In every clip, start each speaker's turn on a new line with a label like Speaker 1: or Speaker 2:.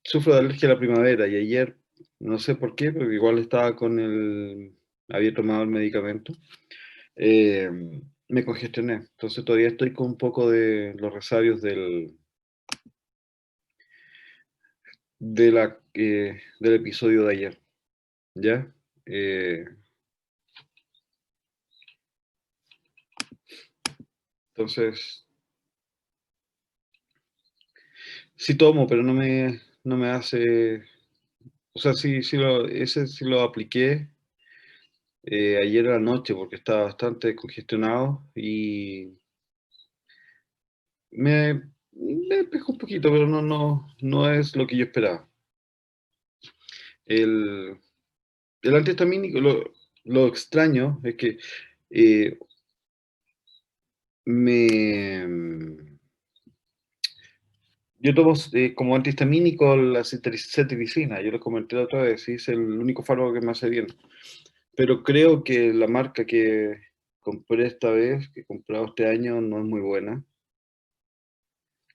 Speaker 1: sufro de alergia a la primavera y ayer, no sé por qué, pero igual estaba con había tomado el medicamento, eh, me congestioné. Entonces todavía estoy con un poco de los resabios del episodio de ayer, ¿ya? Eh, entonces, sí tomo, pero no me hace, o sea, ese sí lo apliqué ayer a la noche porque estaba bastante congestionado y me despejó un poquito, pero no es lo que yo esperaba. El, el antihistamínico, lo extraño es que eh, me, yo tomo como antihistamínico la cetiricina, yo lo comenté la otra vez, y es el único fármaco que me hace bien. Pero creo que la marca que compré esta vez, que he comprado este año, no es muy buena,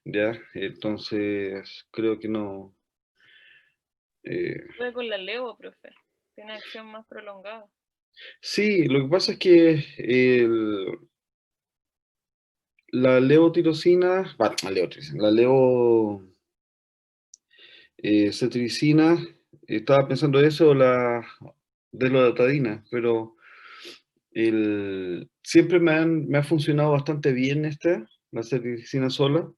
Speaker 1: ¿ya? Entonces, creo que no. eh,
Speaker 2: Voy con la Levo, profe. Tiene acción más prolongada.
Speaker 1: sí, lo que pasa es que la levotirosina, bueno, la cetiricina, estaba pensando eso, la desloratadina, pero siempre me ha funcionado bastante bien la cetiricina sola.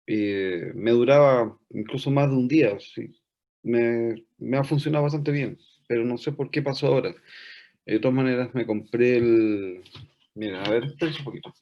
Speaker 1: Me duraba incluso más de un día, sí. Me ha funcionado bastante bien, pero no sé por qué pasó ahora. De todas maneras, me compré Mira, a ver, espera un poquito.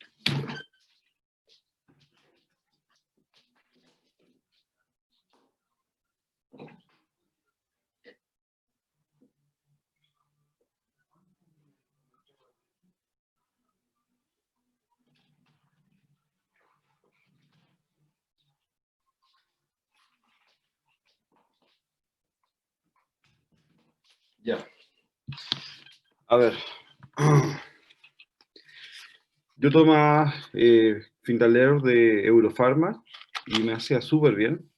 Speaker 1: Ya. A ver. Yo tomaba Fintaleer de Eurofarma y me hacía súper bien.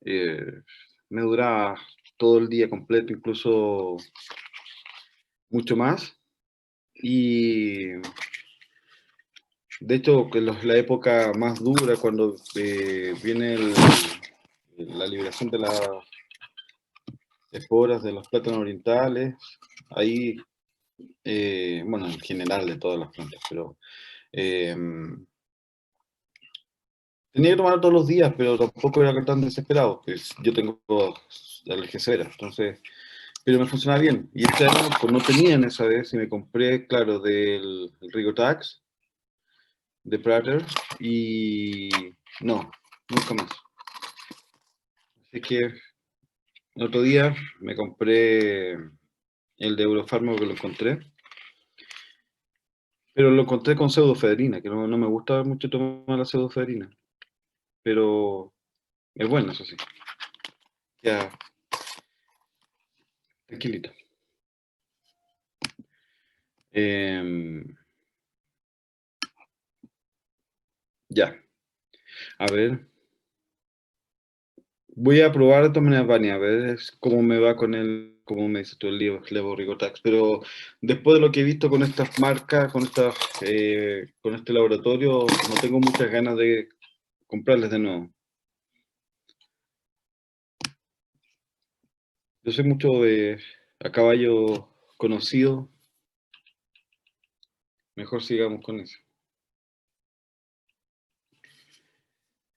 Speaker 1: Eh, Me duraba todo el día completo, incluso mucho más. Y de hecho, que la época más dura, cuando viene la liberación de las esporas de los plátanos orientales, ahí, bueno, en general de todas las plantas, pero eh, tenía que tomar todos los días, pero tampoco era tan desesperado, pues yo tengo alergia severa, entonces, pero me funcionaba bien. Y este año, pues no tenía en esa vez, y me compré, claro, del Rigotax, de Prater, y no, nunca más. Así que el otro día me compré el de Eurofarma que lo encontré, pero lo encontré con pseudofedrina, que no me gusta mucho tomar la pseudofedrina, pero es bueno, eso sí. Ya, tranquilito. Em, ya, a ver. Voy a probar de todas maneras, Vania, a ver cómo me va cómo me dice tú el Levo Rigotax, pero después de lo que he visto con estas marcas, con este laboratorio, no tengo muchas ganas de comprarles de nuevo. Yo soy mucho de a caballo conocido, mejor sigamos con eso.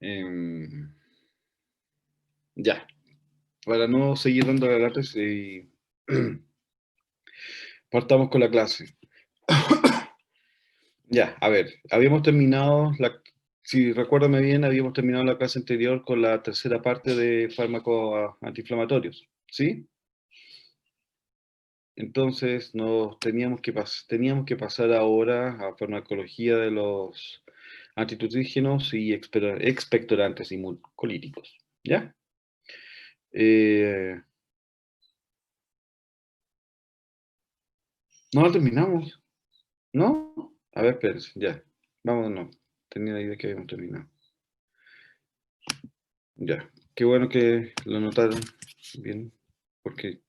Speaker 1: Em, ya, para no seguir dando la lata, partamos con la clase. Ya, a ver, si recuérdame bien, habíamos terminado la clase anterior con la tercera parte de fármacos antiinflamatorios, ¿sí? Entonces teníamos que pasar ahora a farmacología de los antitutígenos y expectorantes inmunocolíticos, ¿ya? Eh, no la terminamos, ¿no? A ver, espérense, ya, vámonos, tenía la idea que habíamos terminado. Ya, qué bueno que lo notaron bien, porque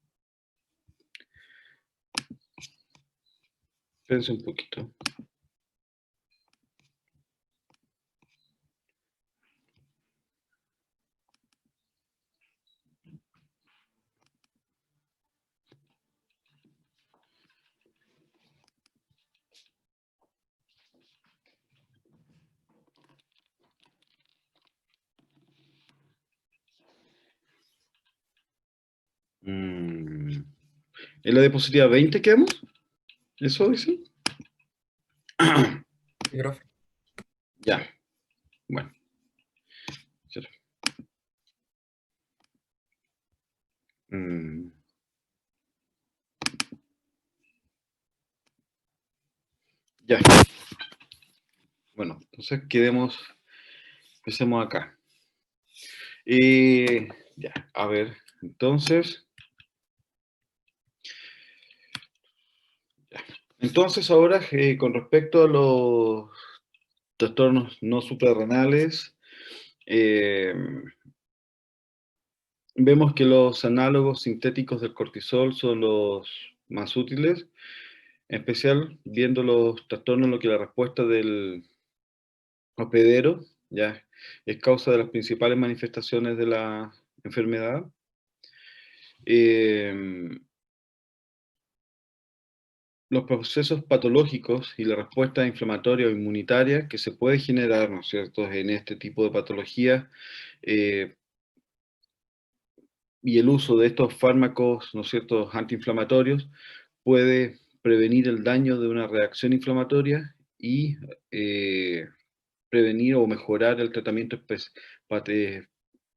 Speaker 1: pensé un poquito. Mm, ¿En la diapositiva 20 quedamos? ¿Eso dice?
Speaker 3: Sí, profe.
Speaker 1: Ya, bueno. Cierto. Mm, ya, bueno, entonces empecemos acá. Ya, a ver, entonces, entonces ahora con respecto a los trastornos no suprarrenales, eh, vemos que los análogos sintéticos del cortisol son los más útiles, en especial viendo los trastornos en los que la respuesta del hospedero ya es causa de las principales manifestaciones de la enfermedad. Eh, los procesos patológicos y la respuesta inflamatoria o inmunitaria que se puede generar, ¿no es cierto?, en este tipo de patología, eh, y el uso de estos fármacos, ¿no es cierto?, antiinflamatorios, puede prevenir el daño de una reacción inflamatoria y prevenir o mejorar el tratamiento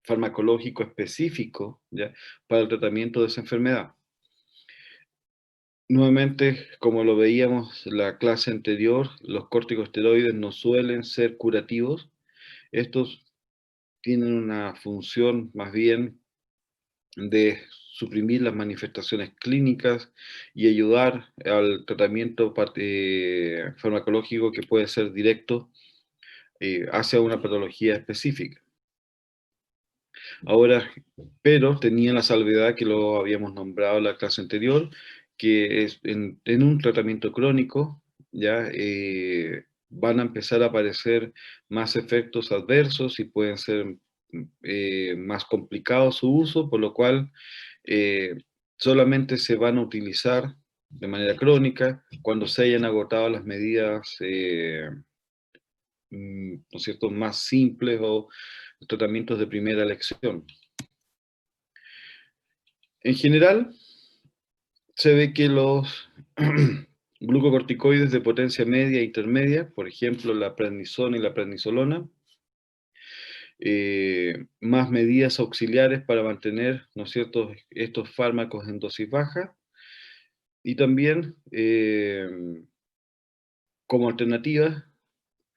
Speaker 1: farmacológico específico, ¿ya?, para el tratamiento de esa enfermedad. Nuevamente, como lo veíamos en la clase anterior, los corticosteroides no suelen ser curativos. Estos tienen una función más bien de suprimir las manifestaciones clínicas y ayudar al tratamiento farmacológico que puede ser directo hacia una patología específica. Ahora, pero tenía la salvedad que lo habíamos nombrado en la clase anterior, que es en un tratamiento crónico, ya van a empezar a aparecer más efectos adversos y pueden ser más complicado su uso, por lo cual eh, solamente se van a utilizar de manera crónica cuando se hayan agotado las medidas, ¿no es cierto?, más simples o tratamientos de primera elección. En general, se ve que los glucocorticoides de potencia media e intermedia, por ejemplo, la prednisona y la prednisolona, más medidas auxiliares para mantener, ¿no es cierto?, estos fármacos en dosis baja, y también como alternativa,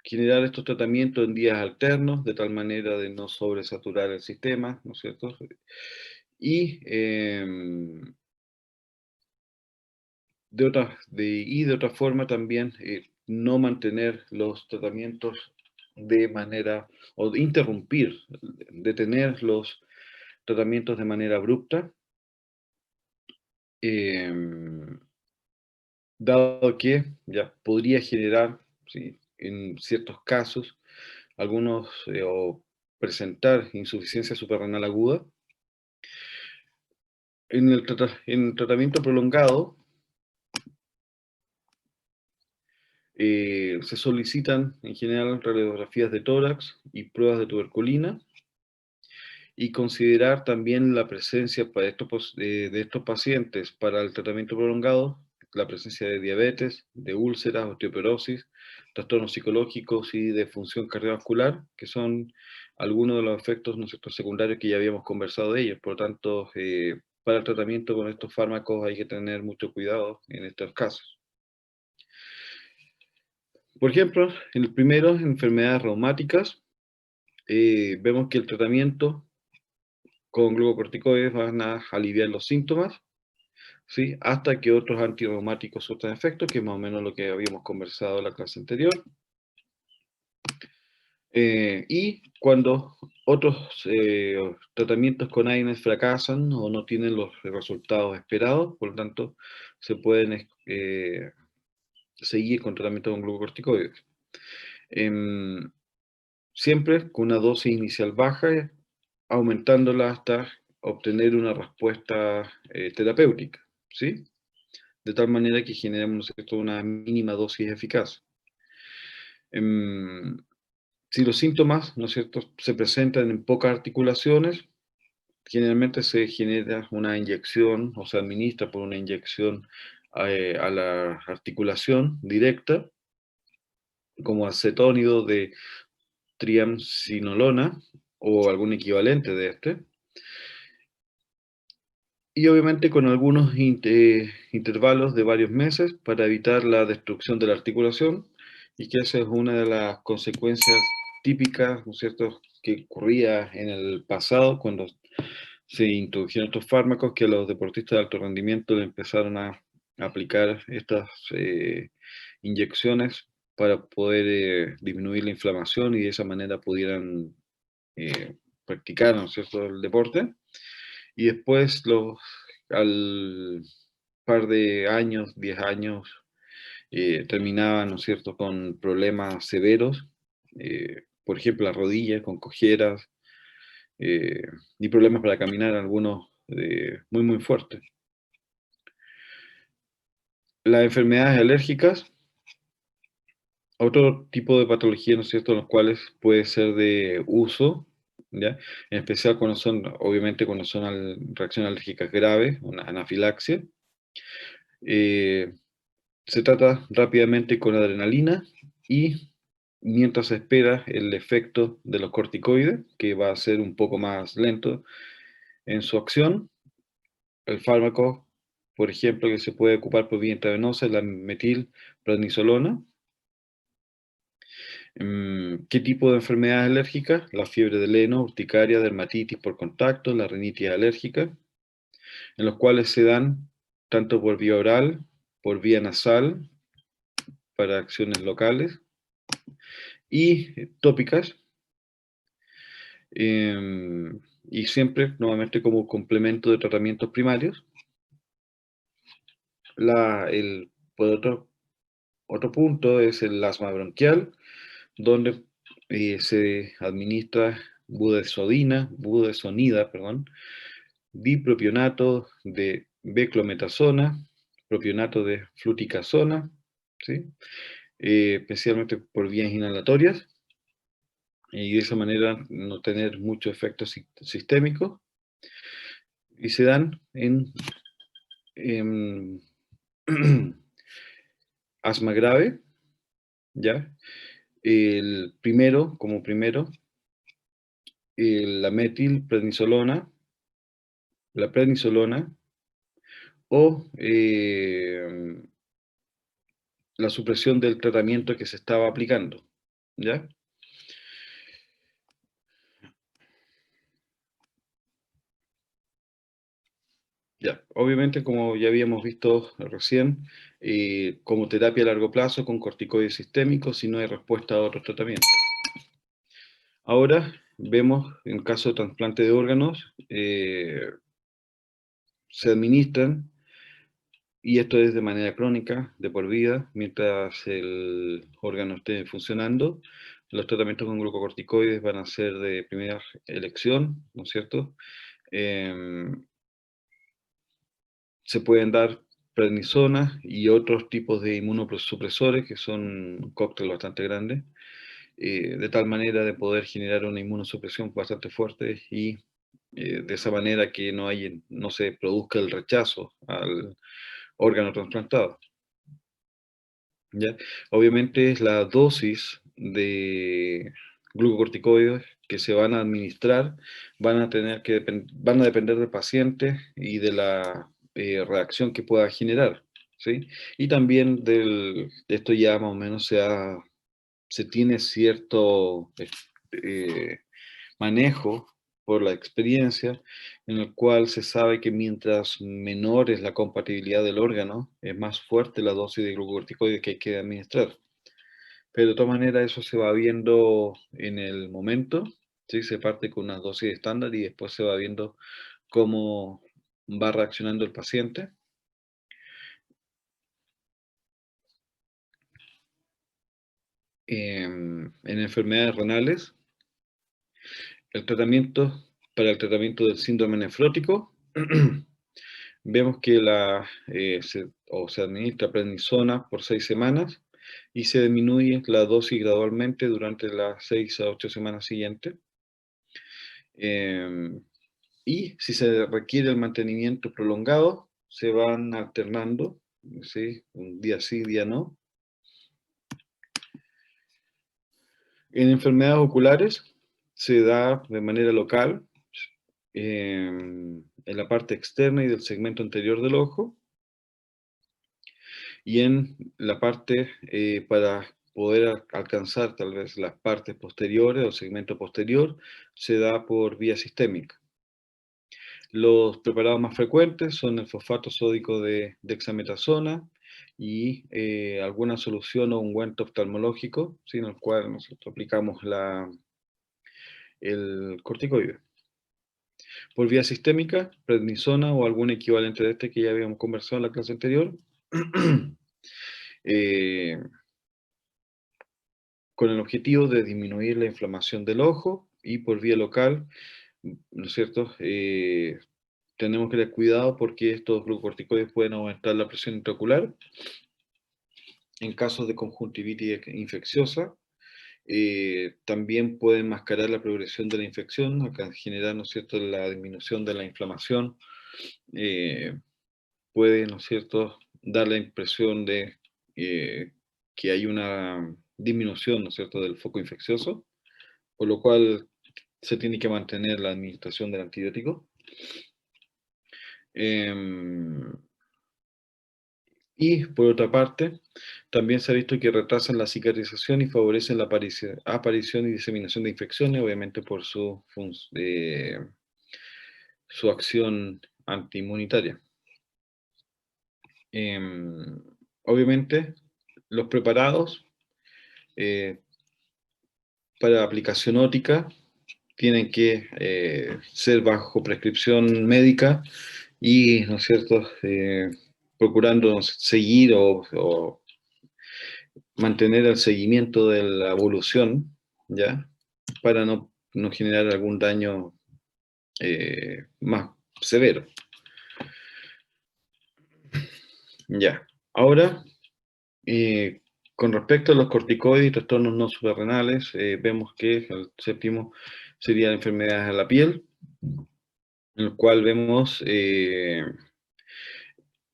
Speaker 1: generar estos tratamientos en días alternos, de tal manera de no sobresaturar el sistema, ¿no es cierto? Y de otra forma también no mantener los tratamientos de manera, o de interrumpir, detener los tratamientos de manera abrupta, dado que ya podría generar, ¿sí?, en ciertos casos, algunos o presentar insuficiencia suprarrenal aguda. En el tratamiento prolongado, se solicitan en general radiografías de tórax y pruebas de tuberculina, y considerar también la presencia de estos pacientes para el tratamiento prolongado, la presencia de diabetes, de úlceras, osteoporosis, trastornos psicológicos y de función cardiovascular, que son algunos de los efectos, ¿no es cierto?, secundarios que ya habíamos conversado de ellos. Por lo tanto, para el tratamiento con estos fármacos hay que tener mucho cuidado en estos casos. Por ejemplo, en el primero, enfermedades reumáticas, vemos que el tratamiento con glucocorticoides van a aliviar los síntomas, ¿sí?, hasta que otros antirreumáticos surtan efecto, que es más o menos lo que habíamos conversado en la clase anterior. Y cuando otros tratamientos con AINES fracasan o no tienen los resultados esperados, por lo tanto, se pueden seguir con tratamiento con glucocorticoides. Siempre con una dosis inicial baja, aumentándola hasta obtener una respuesta terapéutica, ¿sí? De tal manera que generemos, ¿no es cierto?, una mínima dosis eficaz. Si los síntomas, ¿no es cierto?, se presentan en pocas articulaciones, generalmente se genera una inyección o se administra por una inyección a la articulación directa, como acetónido de triamcinolona o algún equivalente de este. Y obviamente con algunos intervalos de varios meses para evitar la destrucción de la articulación, y que esa es una de las consecuencias típicas, ¿no es cierto?, que ocurría en el pasado cuando se introdujeron estos fármacos, que a los deportistas de alto rendimiento le empezaron a aplicar estas inyecciones para poder disminuir la inflamación y de esa manera pudieran practicar, ¿no es cierto?, el deporte. Y después, al par de años, 10 años, terminaban, ¿no es cierto?, con problemas severos, por ejemplo, las rodillas, con cojeras, y problemas para caminar, algunos muy, muy fuertes. Las enfermedades alérgicas, otro tipo de patología, ¿no es cierto?, los cuales puede ser de uso, ¿ya? En especial cuando son, obviamente, cuando son reacciones alérgicas graves, una anafilaxia. Se trata rápidamente con adrenalina y mientras se espera el efecto de los corticoides, que va a ser un poco más lento en su acción, el fármaco, por ejemplo, que se puede ocupar por vía intravenosa es la metilprednisolona. ¿Qué tipo de enfermedades alérgicas? La fiebre del heno, urticaria, dermatitis por contacto, la rinitis alérgica, en los cuales se dan tanto por vía oral, por vía nasal, para acciones locales, y tópicas, y siempre, nuevamente, como complemento de tratamientos primarios. Por otro punto es el asma bronquial, donde se administra budesonida, dipropionato de beclometasona, propionato de fluticasona, ¿sí? Especialmente por vías inhalatorias, y de esa manera no tener muchos efectos sistémicos, y se dan en asma grave, ¿ya? Como primero, la metilprednisolona, la prednisolona, o la supresión del tratamiento que se estaba aplicando, ¿ya? Ya, obviamente, como ya habíamos visto recién, como terapia a largo plazo con corticoides sistémicos, si no hay respuesta a otros tratamientos. Ahora vemos, en caso de trasplante de órganos, se administran, y esto es de manera crónica, de por vida, mientras el órgano esté funcionando. Los tratamientos con glucocorticoides van a ser de primera elección, ¿no es cierto? Se pueden dar prednisona y otros tipos de inmunosupresores, que son un cóctel bastante grande, de tal manera de poder generar una inmunosupresión bastante fuerte y de esa manera que no se produzca el rechazo al órgano trasplantado, ¿ya? Obviamente la dosis de glucocorticoides que se van a administrar van a depender del paciente y de la reacción que pueda generar, ¿sí? Y también esto ya más o menos se tiene cierto manejo por la experiencia, en el cual se sabe que mientras menor es la compatibilidad del órgano, es más fuerte la dosis de glucocorticoides que hay que administrar. Pero de todas maneras eso se va viendo en el momento, ¿sí? Se parte con una dosis estándar y después se va viendo cómo va reaccionando el paciente. En enfermedades renales, el tratamiento para el tratamiento del síndrome nefrótico, vemos que se administra prednisona por 6 semanas y se disminuye la dosis gradualmente durante las 6 a 8 semanas siguientes. Y si se requiere el mantenimiento prolongado, se van alternando, ¿sí? Un día sí, día no. En enfermedades oculares se da de manera local en la parte externa y del segmento anterior del ojo, y en la parte para poder alcanzar tal vez las partes posteriores o segmento posterior, se da por vía sistémica. Los preparados más frecuentes son el fosfato sódico de dexametasona y alguna solución o ungüento oftalmológico, en el cual nosotros aplicamos el corticoide. Por vía sistémica, prednisona o algún equivalente de este que ya habíamos conversado en la clase anterior, con el objetivo de disminuir la inflamación del ojo, y por vía local, ¿no es cierto? Tenemos que tener cuidado porque estos glucocorticoides pueden aumentar la presión intraocular en casos de conjuntivitis infecciosa. También pueden mascarar la progresión de la infección, acá generar, ¿no es cierto?, la disminución de la inflamación. Puede, ¿no es cierto?, dar la impresión de que hay una disminución, ¿no es cierto?, del foco infeccioso, por lo cual se tiene que mantener la administración del antibiótico. Y por otra parte, también se ha visto que retrasan la cicatrización y favorecen la aparición y diseminación de infecciones, obviamente por su acción antiinmunitaria. Obviamente, los preparados para aplicación ótica tienen que ser bajo prescripción médica y, ¿no es cierto?, procurando seguir o mantener el seguimiento de la evolución, ¿ya? Para no generar algún daño más severo. Ya. Ahora, con respecto a los corticoides y trastornos no suprarrenales, vemos que el séptimo sería la enfermedad de la piel, en el cual vemos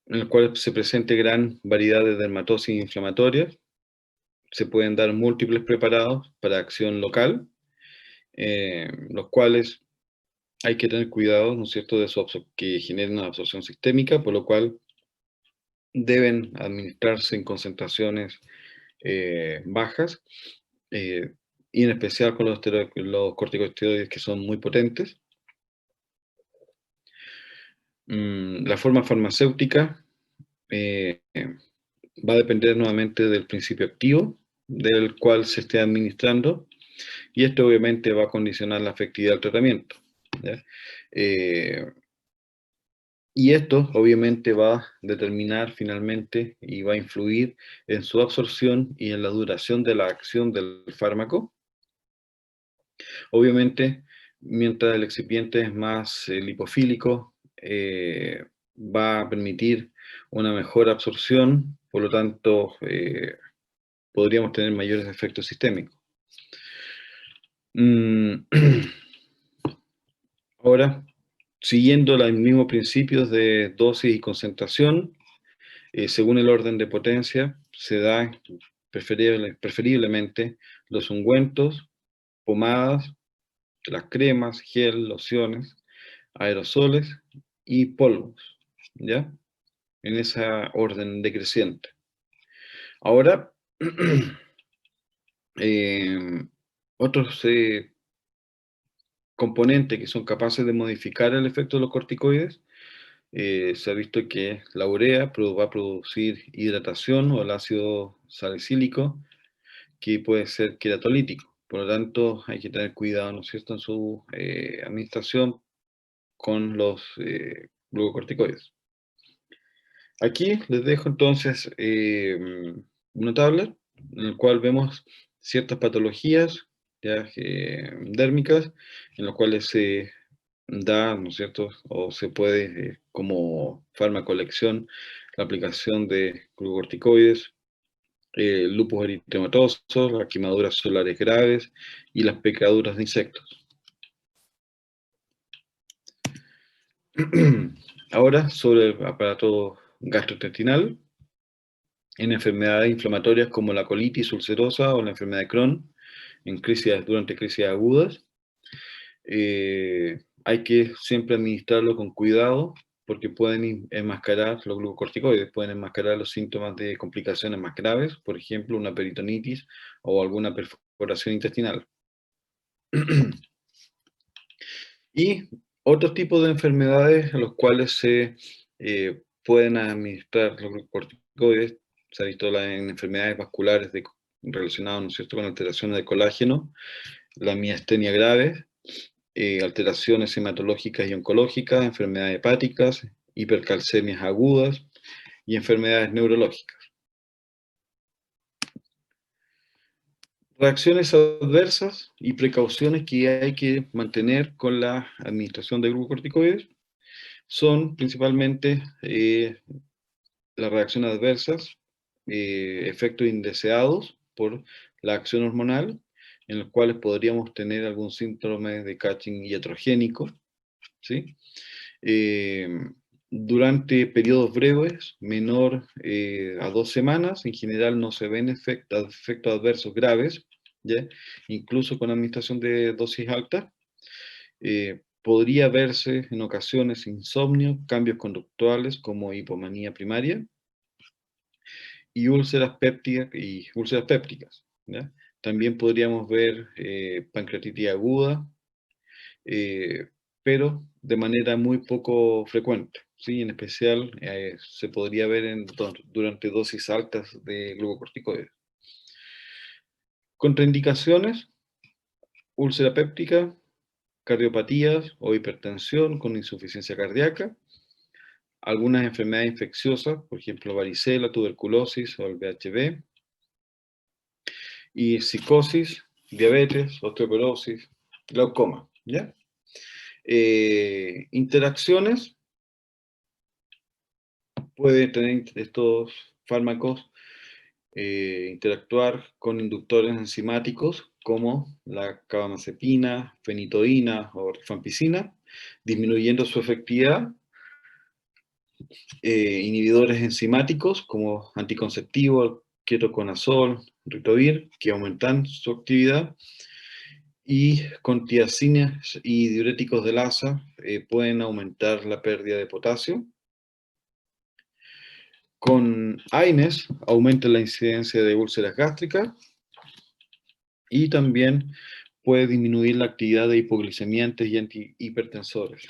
Speaker 1: en el cual se presente gran variedad de dermatosis inflamatorias. Se pueden dar múltiples preparados para acción local, los cuales hay que tener cuidado, ¿no es cierto?, de que generen una absorción sistémica, por lo cual deben administrarse en concentraciones bajas, y en especial con los corticosteroides, que son muy potentes. La forma farmacéutica va a depender nuevamente del principio activo del cual se esté administrando, y esto obviamente va a condicionar la efectividad del tratamiento, ¿ya? Y esto obviamente va a determinar finalmente y va a influir en su absorción y en la duración de la acción del fármaco. Obviamente, mientras el excipiente es más lipofílico, va a permitir una mejor absorción, por lo tanto, podríamos tener mayores efectos sistémicos. Ahora, siguiendo los mismos principios de dosis y concentración, según el orden de potencia, se da preferiblemente los ungüentos, pomadas, las cremas, gel, lociones, aerosoles y polvos, ¿ya? En esa orden decreciente. Ahora, otros componentes que son capaces de modificar el efecto de los corticoides, se ha visto que la urea va a producir hidratación, o el ácido salicílico, que puede ser queratolítico, Por lo tanto, hay que tener cuidado, ¿no es cierto?, en su administración con los glucocorticoides. Aquí les dejo entonces una tabla en la cual vemos ciertas patologías ya, dérmicas en las cuales se da, ¿no es cierto?, o se puede, como farmacolección, la aplicación de glucocorticoides, lupus eritematoso, las quemaduras solares graves y las picaduras de insectos. Ahora, sobre el aparato gastrointestinal, en enfermedades inflamatorias como la colitis ulcerosa o la enfermedad de Crohn, durante crisis agudas, hay que siempre administrarlo con cuidado porque pueden enmascarar los glucocorticoides, pueden enmascarar los síntomas de complicaciones más graves, por ejemplo, una peritonitis o alguna perforación intestinal. Y otros tipos de enfermedades a los cuales se pueden administrar los glucocorticoides, se ha visto en enfermedades vasculares relacionadas, ¿no es cierto?, con alteraciones de colágeno, la miastenia grave, alteraciones hematológicas y oncológicas, enfermedades hepáticas, hipercalcemias agudas y enfermedades neurológicas. Reacciones adversas y precauciones que hay que mantener con la administración de glucocorticoides son principalmente las reacciones adversas, efectos indeseados por la acción hormonal, en los cuales podríamos tener algún síndrome de Cushing iatrogénico, ¿sí? Durante periodos breves, menor a 2 semanas, en general no se ven efectos adversos graves, ¿ya? Incluso con administración de dosis altas. Podría verse en ocasiones insomnio, cambios conductuales como hipomanía primaria y úlceras pépticas. ¿Ya? También podríamos ver pancreatitis aguda, pero de manera muy poco frecuente. ¿Sí? En especial se podría ver durante dosis altas de glucocorticoides. Contraindicaciones: úlcera péptica, cardiopatías o hipertensión con insuficiencia cardíaca, algunas enfermedades infecciosas, por ejemplo, varicela, tuberculosis o el VHV, y psicosis, diabetes, osteoporosis, glaucoma. ¿Ya? Interacciones: pueden tener estos fármacos interactuar con inductores enzimáticos como la carbamazepina, fenitoína o rifampicina, disminuyendo su efectividad. Inhibidores enzimáticos como anticonceptivos, ketoconazol, ritonavir, que aumentan su actividad. Y con tiazinas y diuréticos de Lassa pueden aumentar la pérdida de potasio. Con AINES aumenta la incidencia de úlceras gástricas y también puede disminuir la actividad de hipoglicemiantes y antihipertensores.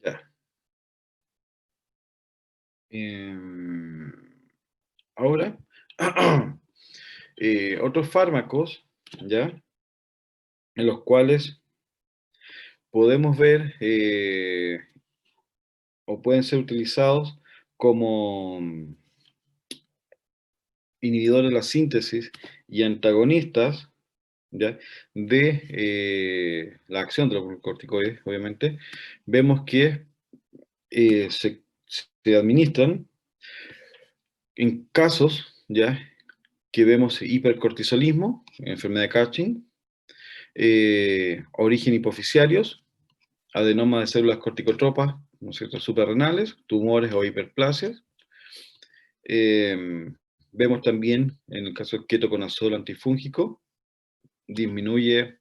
Speaker 1: Ya. Ahora, otros fármacos, ¿ya?, en los cuales podemos ver o pueden ser utilizados como inhibidores de la síntesis y antagonistas, ¿ya?, de la acción de los glucocorticoides, obviamente. Vemos que se administran en casos, ¿ya?, que vemos hipercortisolismo, enfermedad de Cushing, origen hipoficiarios, adenoma de células corticotropas, ¿no es cierto?, suprarrenales, tumores o hiperplasias. Vemos también, en el caso del ketoconazol antifúngico, disminuye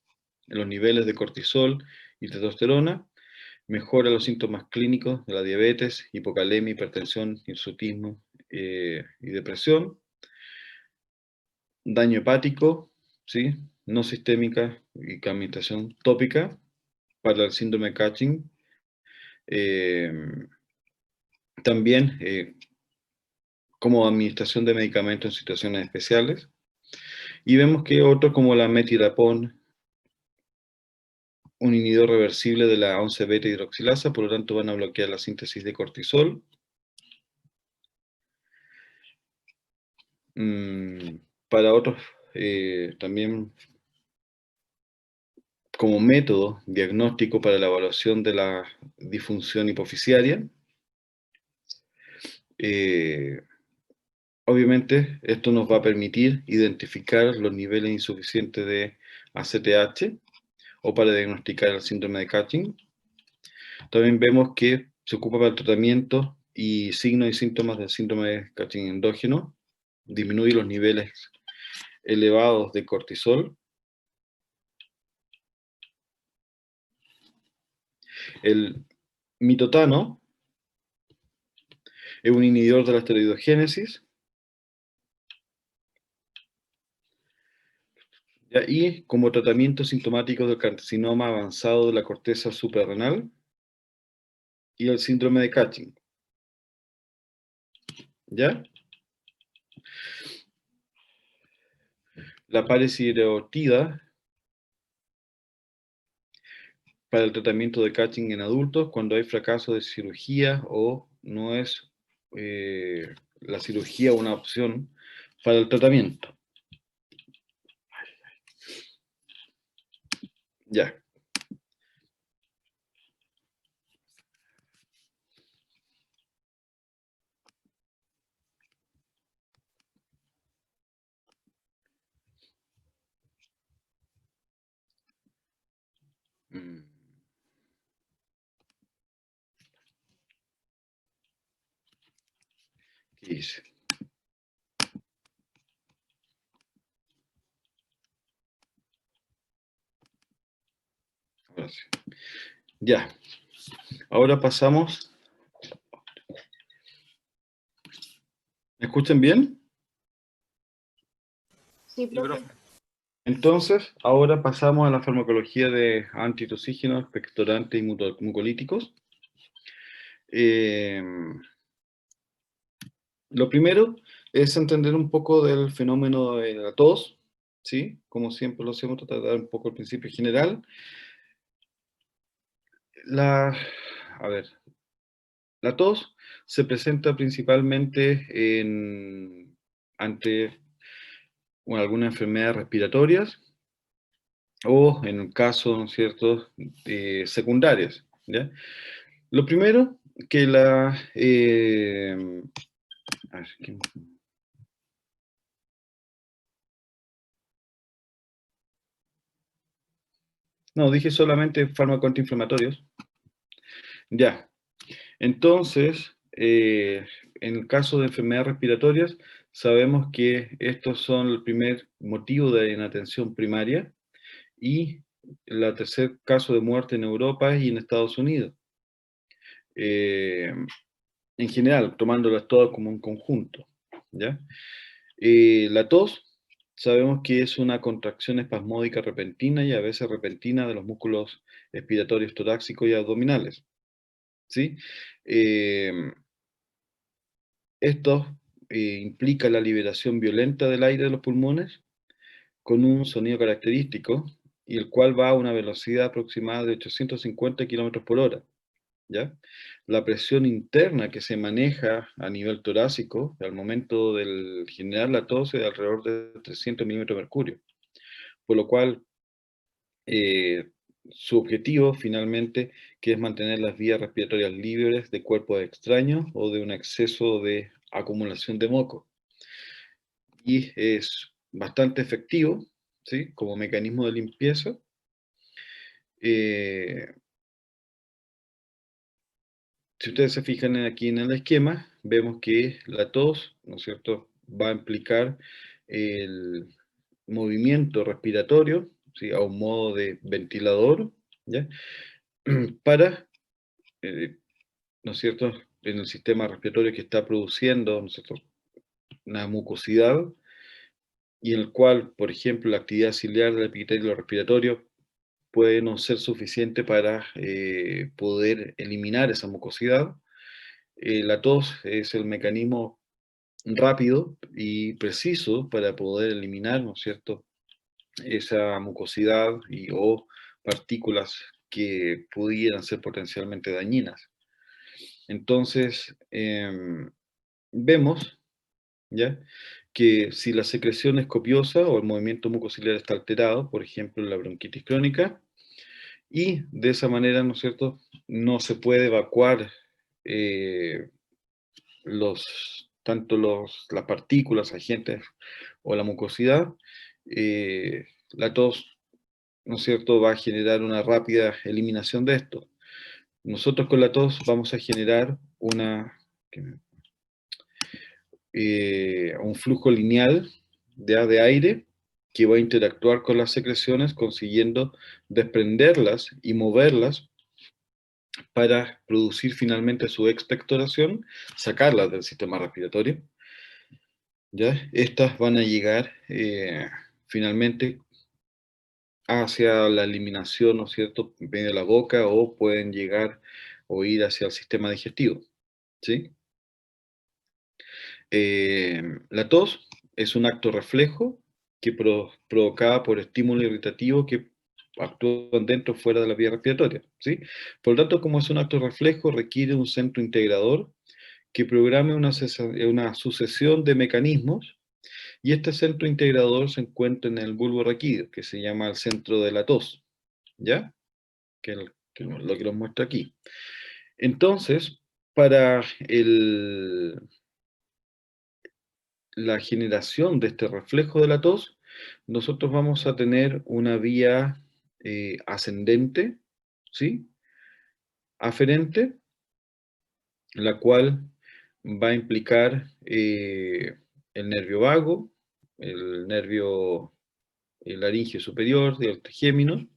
Speaker 1: los niveles de cortisol y testosterona, mejora los síntomas clínicos de la diabetes, hipocalemia, hipertensión, hirsutismo y depresión. Daño hepático, ¿sí?, no sistémica y con administración tópica para el síndrome de Cushing. También como administración de medicamentos en situaciones especiales, Y vemos que otros como la metilapón, un inhibidor reversible de la 11-beta hidroxilasa, por lo tanto van a bloquear la síntesis de cortisol. Para otros, también como método diagnóstico para la evaluación de la disfunción hipofisiaria. Obviamente, esto nos va a permitir identificar los niveles insuficientes de ACTH o para diagnosticar el síndrome de Cushing. También vemos que se ocupa para el tratamiento y signos y síntomas del síndrome de Cushing endógeno, disminuye los niveles elevados de cortisol. El mitotano es un inhibidor de la esteroidogénesis. Y como tratamiento sintomático del carcinoma avanzado de la corteza suprarrenal y el síndrome de Cushing. ¿Ya? La paresiretida para el tratamiento de Cushing en adultos cuando hay fracaso de cirugía o no es la cirugía una opción para el tratamiento. Ya. ¿Qué dice? Ahora sí. Ya. Ahora pasamos. ¿Me escuchan bien?
Speaker 3: Sí, profe.
Speaker 1: Entonces, ahora pasamos a la farmacología de antitoxígenos, expectorantes y mucolíticos. Lo primero es entender un poco del fenómeno de la tos, ¿sí? Como siempre lo hacemos, tratar de dar un poco el principio general. A ver, la tos se presenta principalmente ante algunas enfermedades respiratorias o en un caso, ¿no es cierto?, secundarias, ¿ya? Lo primero que a ver, no, dije solamente fármacos antiinflamatorios. Ya, entonces, en el caso de enfermedades respiratorias, sabemos que estos son el primer motivo de inatención primaria y el tercer caso de muerte en Europa y en Estados Unidos. En general, tomándolas todas como un conjunto, ¿ya? La tos, sabemos que es una contracción espasmódica repentina y a veces repentina de los músculos expiratorios torácicos y abdominales, ¿sí? Esto implica la liberación violenta del aire de los pulmones con un sonido característico y el cual va a una velocidad aproximada de 850 km por hora, ¿ya? La presión interna que se maneja a nivel torácico al momento del generar la tos es de alrededor de 300 milímetros de mercurio, por lo cual su objetivo finalmente que es mantener las vías respiratorias libres de cuerpos extraños o de un exceso de acumulación de moco. Y es bastante efectivo, ¿sí?, como mecanismo de limpieza. Si ustedes se fijan aquí en el esquema, vemos que la tos, ¿no es cierto?, va a implicar el movimiento respiratorio, ¿sí?, a un modo de ventilador, ¿ya? Para, ¿no es cierto?, en el sistema respiratorio que está produciendo, ¿no es cierto?, una mucosidad, y en el cual, por ejemplo, la actividad ciliar del epitelio respiratorio puede no ser suficiente para poder eliminar esa mucosidad. La tos es el mecanismo rápido y preciso para poder eliminar, ¿no es cierto?, esa mucosidad o partículas que pudieran ser potencialmente dañinas. Entonces, vemos, ¿ya?, que si la secreción es copiosa o el movimiento mucociliar está alterado, por ejemplo, en la bronquitis crónica, y de esa manera, ¿no es cierto?, no se puede evacuar eh, las partículas, agentes o la mucosidad, la tos, ¿no es cierto?, va a generar una rápida eliminación de esto. Nosotros con la tos vamos a generar un flujo lineal de aire que va a interactuar con las secreciones, consiguiendo desprenderlas y moverlas para producir finalmente su expectoración, sacarlas del sistema respiratorio. ¿Ya? Estas van a llegar finalmente hacia la eliminación, ¿no es cierto?, en medio de la boca, o pueden llegar o ir hacia el sistema digestivo, ¿sí? La tos es un acto reflejo provocada por estímulo irritativo que actúan dentro o fuera de la vía respiratoria, ¿sí? Por lo tanto, como es un acto reflejo, requiere un centro integrador que programe una sucesión de mecanismos, y este centro integrador se encuentra en el bulbo raquídeo, que se llama el centro de la tos, ¿ya? Lo que nos muestra aquí. Entonces, para la generación de este reflejo de la tos, nosotros vamos a tener una vía ascendente, ¿sí?, aferente, la cual va a implicar el nervio vago, el nervio laringio superior y el trigémino,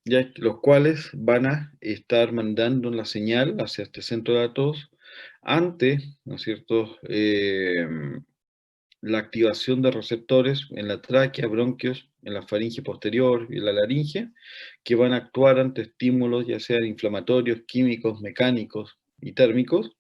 Speaker 1: ya los cuales van a estar mandando la señal hacia este centro de la tos ante, ¿no es cierto?, la activación de receptores en la tráquea, bronquios, en la faringe posterior y en la laringe, que van a actuar ante estímulos ya sean inflamatorios, químicos, mecánicos y térmicos,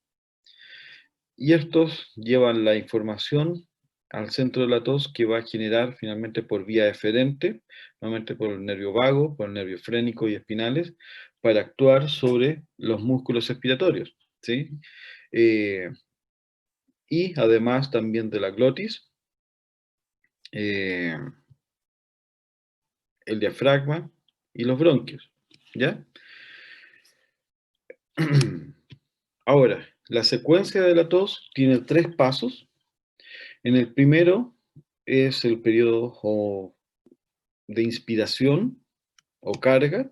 Speaker 1: y estos llevan la información al centro de la tos, que va a generar finalmente por vía eferente, nuevamente por el nervio vago, por el nervio frénico y espinales, para actuar sobre los músculos expiratorios, ¿sí? Y además también de la glotis, eh, el diafragma y los bronquios, ¿ya? Ahora, la secuencia de la tos tiene 3 pasos. En el primero es el periodo de inspiración o carga,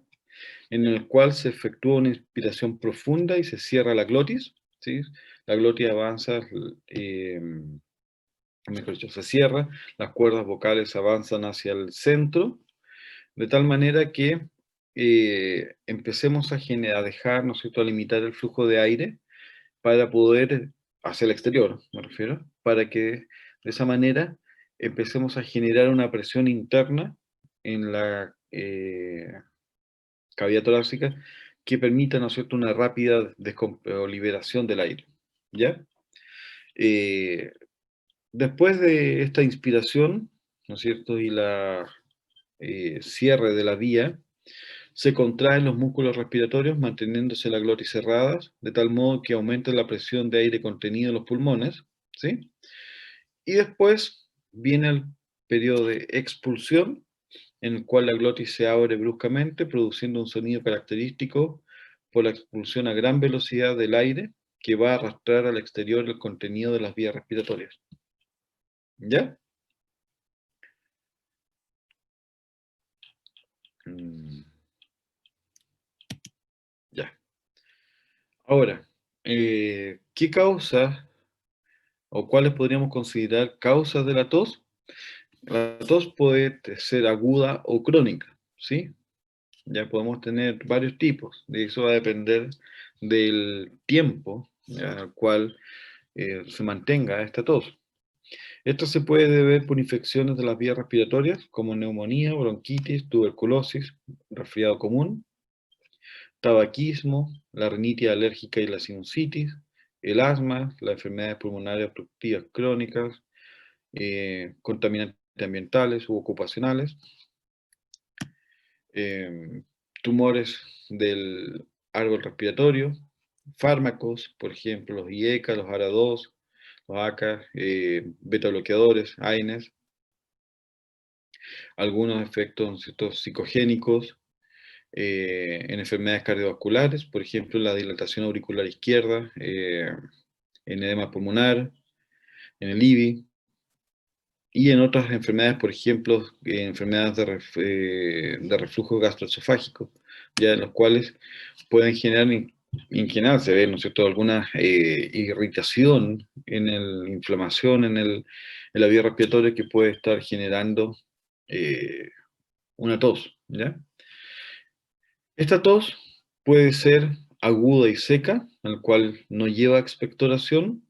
Speaker 1: en el cual se efectúa una inspiración profunda y se cierra la glotis, ¿sí? La glotis avanza, mejor dicho, se cierra, las cuerdas vocales avanzan hacia el centro, de tal manera que empecemos a dejar, ¿no es cierto?, a limitar el flujo de aire para poder, hacia el exterior, me refiero, para que de esa manera empecemos a generar una presión interna en la cavidad torácica que permita, ¿no es cierto?, una rápida liberación del aire, ¿ya? Eh, Después de esta inspiración, ¿no es cierto?, y la cierre de la vía, se contraen los músculos respiratorios manteniéndose la glotis cerradas, de tal modo que aumente la presión de aire contenido en los pulmones, ¿sí? Y después viene el periodo de expulsión, en el cual la glotis se abre bruscamente, produciendo un sonido característico por la expulsión a gran velocidad del aire que va a arrastrar al exterior el contenido de las vías respiratorias. ¿Ya? Ya. Ahora, ¿qué causa o cuáles podríamos considerar causas de la tos? La tos puede ser aguda o crónica, ¿sí? Ya podemos tener varios tipos, de eso va a depender del tiempo al cual se mantenga esta tos. Esto se puede deber por infecciones de las vías respiratorias, como neumonía, bronquitis, tuberculosis, resfriado común, tabaquismo, la rinitis alérgica y la sinusitis, el asma, las enfermedades pulmonares obstructivas crónicas, contaminantes ambientales u ocupacionales, tumores del árbol respiratorio, fármacos, por ejemplo, los IECA, los ARA2, los ACA, beta bloqueadores, AINES, algunos efectos psicogénicos en enfermedades cardiovasculares, por ejemplo, la dilatación auricular izquierda, en edema pulmonar, en el IBI, y en otras enfermedades, por ejemplo, enfermedades de reflujo gastroesofágico, ya en los cuales pueden generar, en general se ve, ¿no es cierto?, alguna irritación, inflamación en la vía respiratoria que puede estar generando una tos, ¿ya? Esta tos puede ser aguda y seca, al cual no lleva expectoración,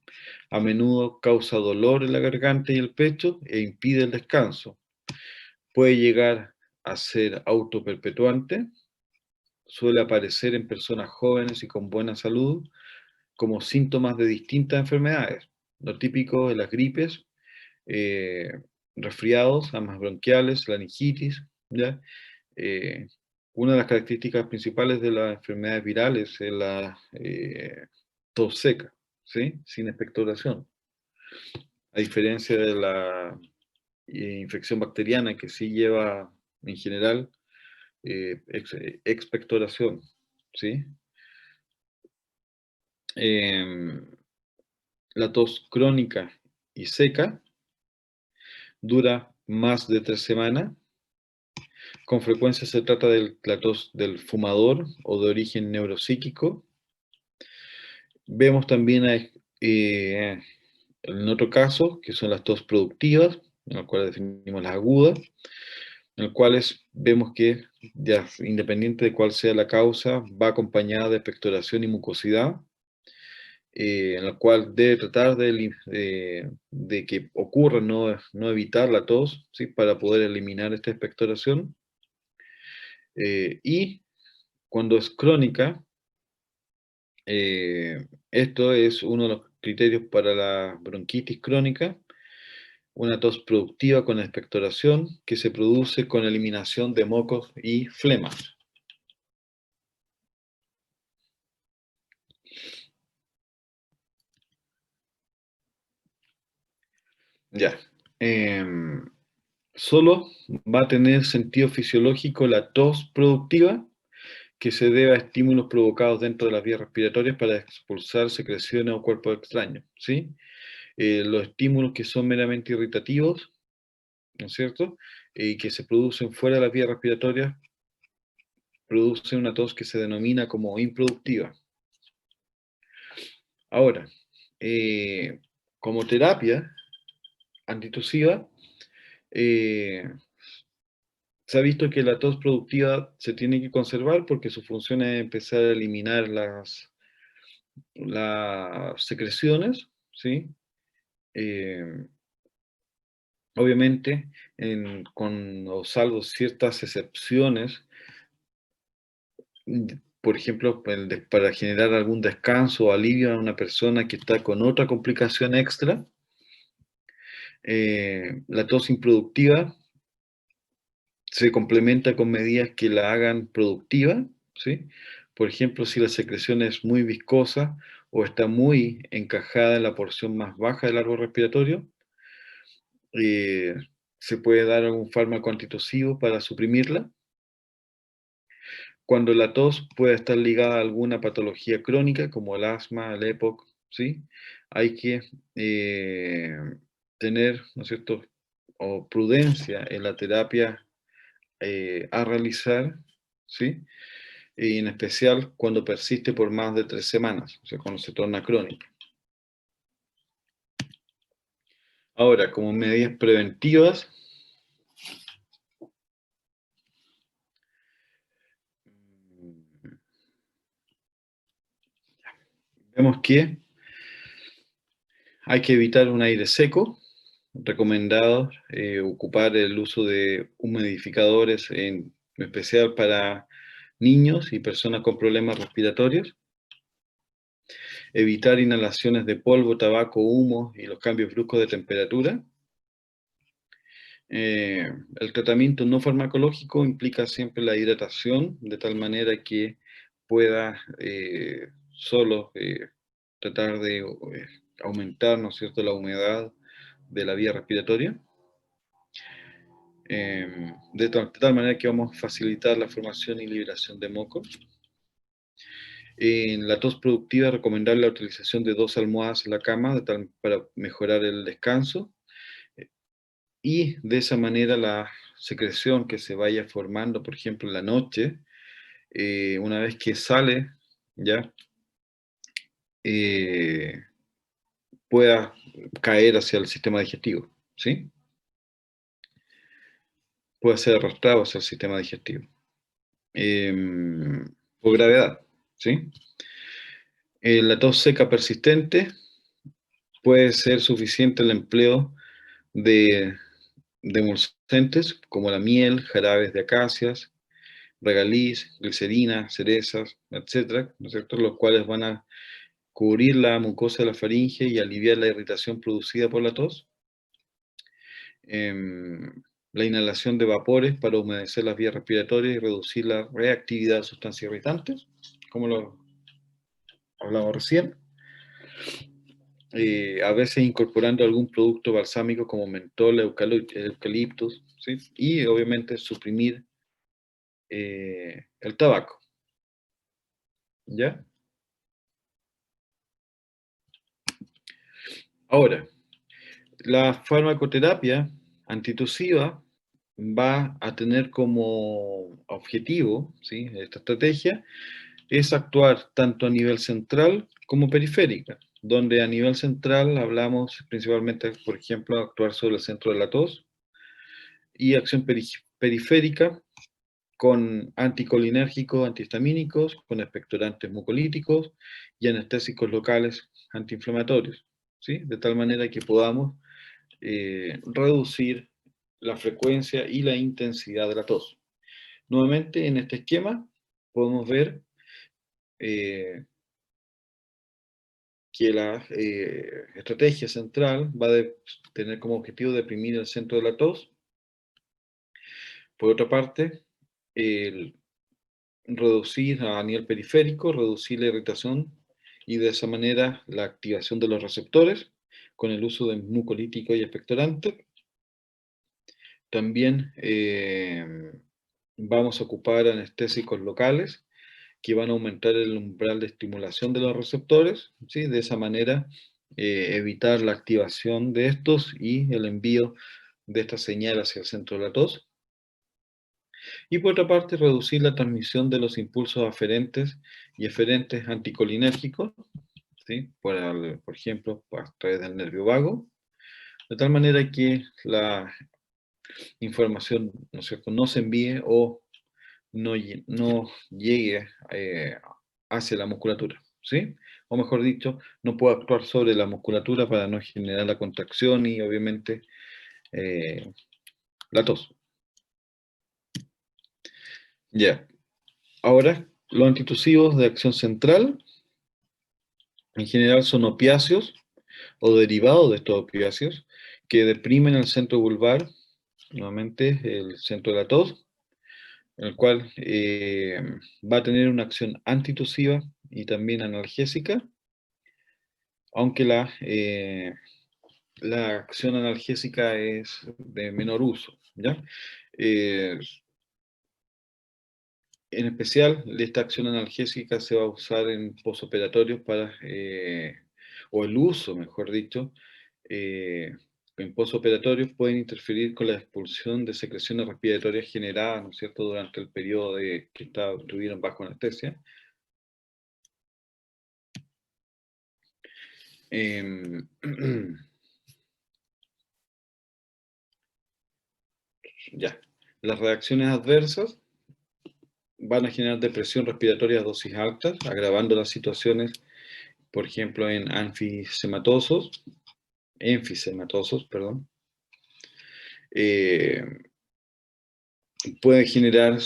Speaker 1: a menudo causa dolor en la garganta y el pecho e impide el descanso. Puede llegar a ser autoperpetuante, suele aparecer en personas jóvenes y con buena salud como síntomas de distintas enfermedades. Lo típico de las gripes, eh, resfriados, asmas bronquiales, laringitis, ¿ya? Eh, una de las características principales de las enfermedades virales es la tos seca, ¿sí? Sin expectoración. A diferencia de la infección bacteriana que sí lleva en general expectoración, ¿sí? La tos crónica y seca dura más de 3 semanas. Con frecuencia se trata de la tos del fumador o de origen neuropsíquico. Vemos también en otro caso, que son las tos productivas, en las cuales definimos las agudas, en las cuales vemos que, ya independiente de cuál sea la causa, va acompañada de expectoración y mucosidad, en la cual debe tratar de que ocurra, no evitar la tos, ¿sí?, para poder eliminar esta expectoración. Y cuando es crónica, esto es uno de los criterios para la bronquitis crónica, una tos productiva con expectoración que se produce con eliminación de mocos y flemas. Ya. Solo va a tener sentido fisiológico la tos productiva que se debe a estímulos provocados dentro de las vías respiratorias para expulsar secreciones o cuerpos extraños, ¿sí? Los estímulos que son meramente irritativos, ¿no es cierto?, y que se producen fuera de las vías respiratorias, producen una tos que se denomina como improductiva. Ahora, como terapia antitusiva, se ha visto que la tos productiva se tiene que conservar porque su función es empezar a eliminar las secreciones, ¿sí? Obviamente, o salvo ciertas excepciones, por ejemplo, para generar algún descanso o alivio a una persona que está con otra complicación extra, la tos improductiva se complementa con medidas que la hagan productiva, ¿sí? Por ejemplo, si la secreción es muy viscosa o está muy encajada en la porción más baja del árbol respiratorio, se puede dar algún fármaco antitusivo para suprimirla. Cuando la tos puede estar ligada a alguna patología crónica, como el asma, el EPOC, ¿sí? Hay que tener, ¿no es cierto?, o prudencia en la terapia a realizar, ¿sí? Y en especial cuando persiste por más de 3 semanas, o sea, cuando se torna crónica. Ahora, como medidas preventivas, vemos que hay que evitar un aire seco, recomendado ocupar el uso de humidificadores, en especial para niños y personas con problemas respiratorios. evitar inhalaciones de polvo, tabaco, humo y los cambios bruscos de temperatura. El tratamiento no farmacológico implica siempre la hidratación, de tal manera que pueda solo tratar de aumentar, ¿no es cierto?, la humedad de la vía respiratoria. De tal manera que vamos a facilitar la formación y liberación de moco. En la tos productiva, recomendar la utilización de 2 almohadas en la cama para mejorar el descanso. Y de esa manera la secreción que se vaya formando, por ejemplo, en la noche, una vez que sale, ya pueda caer hacia el sistema digestivo, ¿sí? Puede ser arrastrado hacia el sistema digestivo. Por gravedad, ¿sí? La tos seca persistente puede ser suficiente el empleo de emulsificantes como la miel, jarabes de acacias, regaliz, glicerina, cerezas, etcétera, ¿no es cierto?, los cuales van a cubrir la mucosa de la faringe y aliviar la irritación producida por la tos. La inhalación de vapores para humedecer las vías respiratorias y reducir la reactividad de sustancias irritantes, como lo hablamos recién. A veces incorporando algún producto balsámico como mentol, eucaliptus, ¿sí? Y obviamente suprimir el tabaco, ¿ya? Ahora, la farmacoterapia antitusiva va a tener como objetivo, ¿sí?, esta estrategia, es actuar tanto a nivel central como periférica, donde a nivel central hablamos principalmente, por ejemplo, actuar sobre el centro de la tos, y acción periférica con anticolinérgicos, antihistamínicos, con expectorantes mucolíticos y anestésicos locales antiinflamatorios, ¿sí? De tal manera que podamos reducir la frecuencia y la intensidad de la tos. Nuevamente, en este esquema podemos ver que la estrategia central va a tener como objetivo deprimir el centro de la tos. Por otra parte, reducir a nivel periférico, reducir la irritación y de esa manera la activación de los receptores con el uso de mucolítico y expectorante. También vamos a ocupar anestésicos locales que van a aumentar el umbral de estimulación de los receptores, ¿sí? De esa manera evitar la activación de estos y el envío de esta señal hacia el centro de la tos. Y por otra parte, reducir la transmisión de los impulsos aferentes y eferentes anticolinérgicos, ¿sí?, por ejemplo, a través del nervio vago, de tal manera que la información, ¿no es cierto?, no se envíe o no llegue hacia la musculatura, ¿sí? O mejor dicho, no puede actuar sobre la musculatura para no generar la contracción y obviamente la tos. Ya. Ahora, los antitusivos de acción central en general son opiáceos o derivados de estos opiáceos que deprimen el centro vulvar, nuevamente el centro de la tos, el cual va a tener una acción antitusiva y también analgésica, aunque la acción analgésica es de menor uso, ¿ya? En especial, esta acción analgésica se va a usar en posoperatorios o el uso, mejor dicho, en posoperatorios pueden interferir con la expulsión de secreciones respiratorias generadas, ¿no es cierto?, durante el periodo que estuvieron bajo anestesia. Ya. Las reacciones adversas van a generar depresión respiratoria a dosis altas, agravando las situaciones, por ejemplo, en enfisematosos, perdón. Puede generar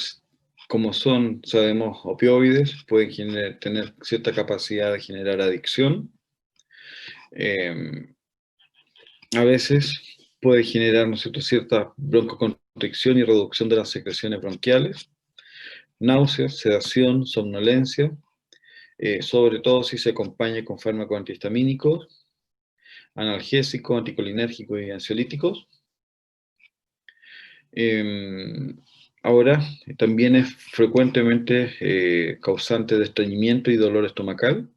Speaker 1: como son, sabemos, opioides, pueden tener cierta capacidad de generar adicción. A veces puede generar, ¿no es cierto?, cierta broncoconstricción y reducción de las secreciones bronquiales, náuseas, sedación, somnolencia, sobre todo si se acompaña con fármacos antihistamínicos, analgésicos, anticolinérgicos y ansiolíticos. Ahora, también es frecuentemente causante de estreñimiento y dolor estomacal.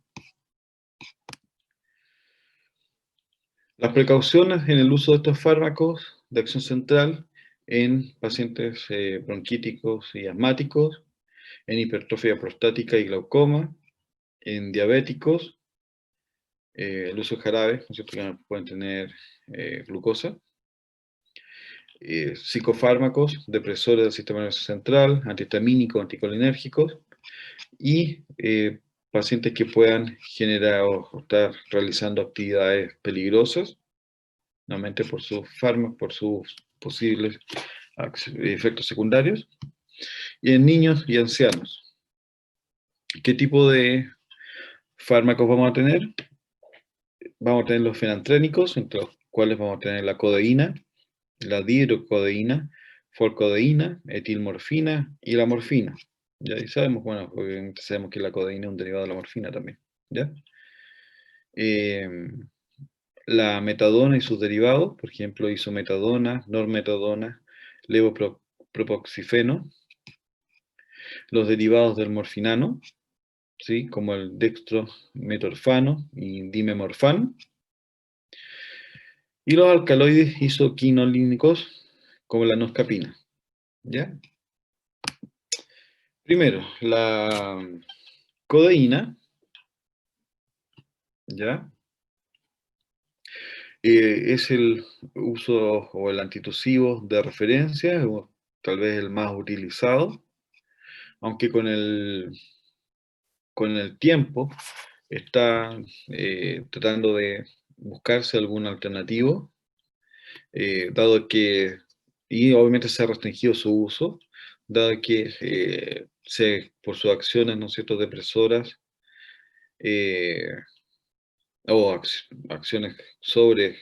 Speaker 1: Las precauciones en el uso de estos fármacos de acción central en pacientes bronquíticos y asmáticos, en hipertrofia prostática y glaucoma, en diabéticos, el uso de jarabes, ¿no es cierto?, que pueden tener glucosa, psicofármacos, depresores del sistema nervioso central, antihistamínicos, anticolinérgicos, y pacientes que puedan generar o estar realizando actividades peligrosas, nuevamente por sus fármacos, por sus posibles efectos secundarios, y en niños y ancianos. ¿Qué tipo de fármacos vamos a tener? Vamos a tener los fenantrénicos, entre los cuales vamos a tener la codeína, la dihidrocodeína, forcodeína, etilmorfina y la morfina. Ya y sabemos, bueno, obviamente sabemos que la codeína es un derivado de la morfina también, ¿ya? La metadona y sus derivados, por ejemplo, isometadona, normetadona, levopropoxifeno, los derivados del morfinano, ¿sí?, como el dextrometorfano y dimemorfano, y los alcaloides isoquinolínicos, como la noscapina, ¿ya? Primero, la codeína, ¿ya? Es el uso o el antitusivo de referencia, o tal vez el más utilizado, aunque con el tiempo está tratando de buscarse algún alternativo, dado que, y obviamente se ha restringido su uso, dado que por sus acciones, ¿no es cierto?, depresoras, eh, o acciones sobre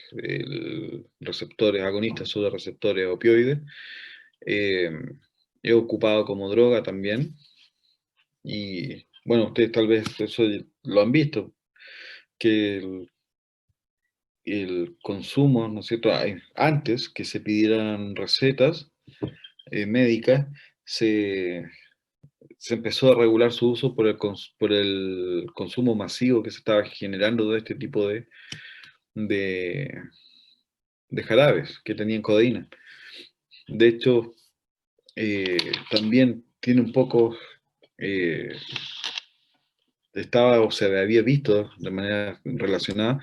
Speaker 1: receptores agonistas sobre receptores opioides, eh, es ocupado como droga también. Y bueno, ustedes tal vez eso lo han visto, que el consumo, ¿no es cierto? Antes que se pidieran recetas médicas, se empezó a regular su uso por el consumo masivo que se estaba generando de este tipo de, de jarabes que tenían codeína. De hecho, también tiene un poco, estaba o se había visto de manera relacionada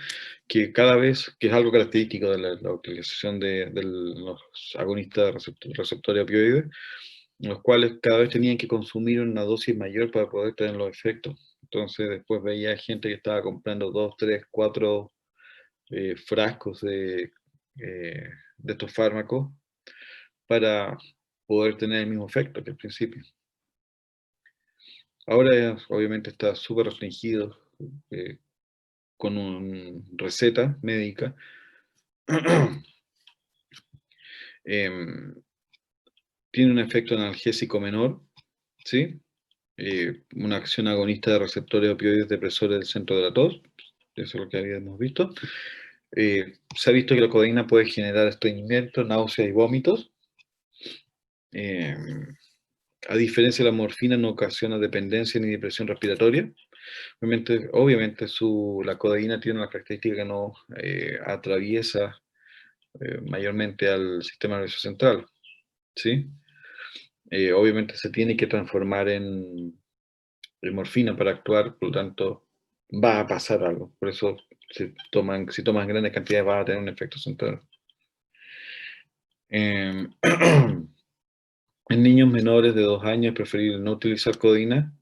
Speaker 1: que cada vez, que es algo característico de la utilización de los agonistas receptores opioides, los cuales cada vez tenían que consumir una dosis mayor para poder tener los efectos. Entonces después veía gente que estaba comprando 2, 3, 4 frascos de estos fármacos para poder tener el mismo efecto que al principio. Ahora obviamente está súper restringido con una receta médica. Tiene un efecto analgésico menor, ¿sí? Una acción agonista de receptores opioides depresores del centro de la tos, eso es lo que habíamos visto. Se ha visto que la codeína puede generar estreñimiento, náuseas y vómitos. A diferencia de la morfina, no ocasiona dependencia ni depresión respiratoria. Obviamente la codeína tiene una característica que no atraviesa mayormente al sistema nervioso central, ¿sí? Obviamente se tiene que transformar en morfina para actuar, por lo tanto va a pasar algo. Por eso si toman grandes cantidades va a tener un efecto central. En niños menores de 2 años es preferible no utilizar codeína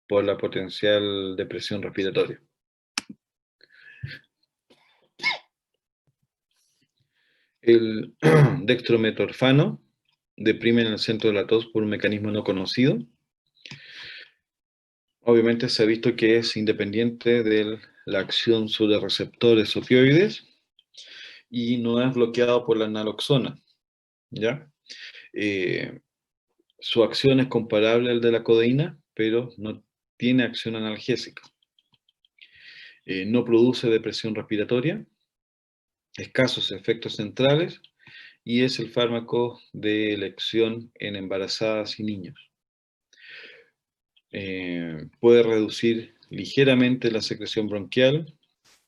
Speaker 1: por la potencial depresión respiratoria. El dextrometorfano deprime en el centro de la tos por un mecanismo no conocido, Obviamente se ha visto que es independiente de la acción sobre receptores opioides y no es bloqueado por la naloxona, ¿ya? Eh, Su acción es comparable al de la codeína, pero no tiene acción analgésica. No produce depresión respiratoria, escasos efectos centrales y es el fármaco de elección en embarazadas y niños. Puede reducir ligeramente la secreción bronquial,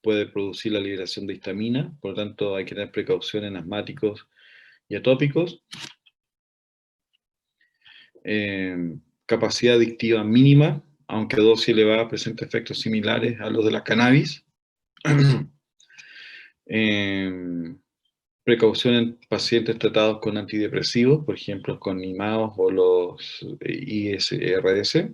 Speaker 1: puede producir la liberación de histamina, por lo tanto hay que tener precaución en asmáticos y atópicos. Capacidad adictiva mínima, aunque a dosis elevada presenta efectos similares a los de la cannabis. Precaución en pacientes tratados con antidepresivos, por ejemplo, con IMAOs o los ISRS.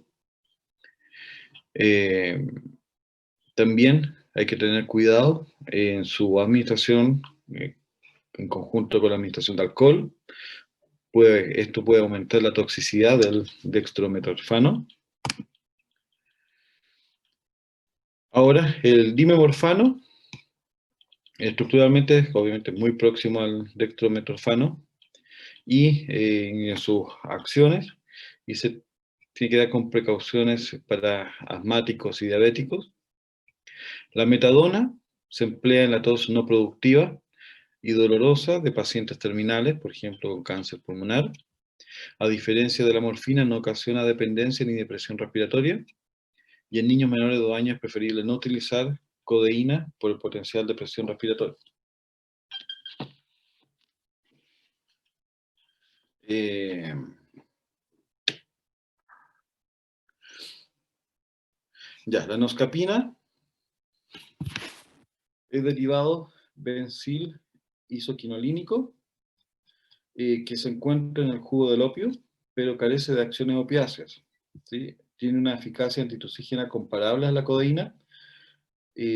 Speaker 1: También hay que tener cuidado en su administración en conjunto con la administración de alcohol. Esto puede aumentar la toxicidad del dextrometorfano. Ahora, el dimemorfano, estructuralmente, obviamente, muy próximo al dextrometorfano y en sus acciones, y se tiene que dar con precauciones para asmáticos y diabéticos. La metadona se emplea en la tos no productiva y dolorosa de pacientes terminales, por ejemplo, con cáncer pulmonar. A diferencia de la morfina, no ocasiona dependencia ni depresión respiratoria. Y en niños menores de 2 años es preferible no utilizar codeína por el potencial de presión respiratoria. Ya, la noscapina es derivado bencil isoquinolínico que se encuentra en el jugo del opio, pero carece de acciones opiáceas, ¿sí? Tiene una eficacia antitussígena comparable a la codeína,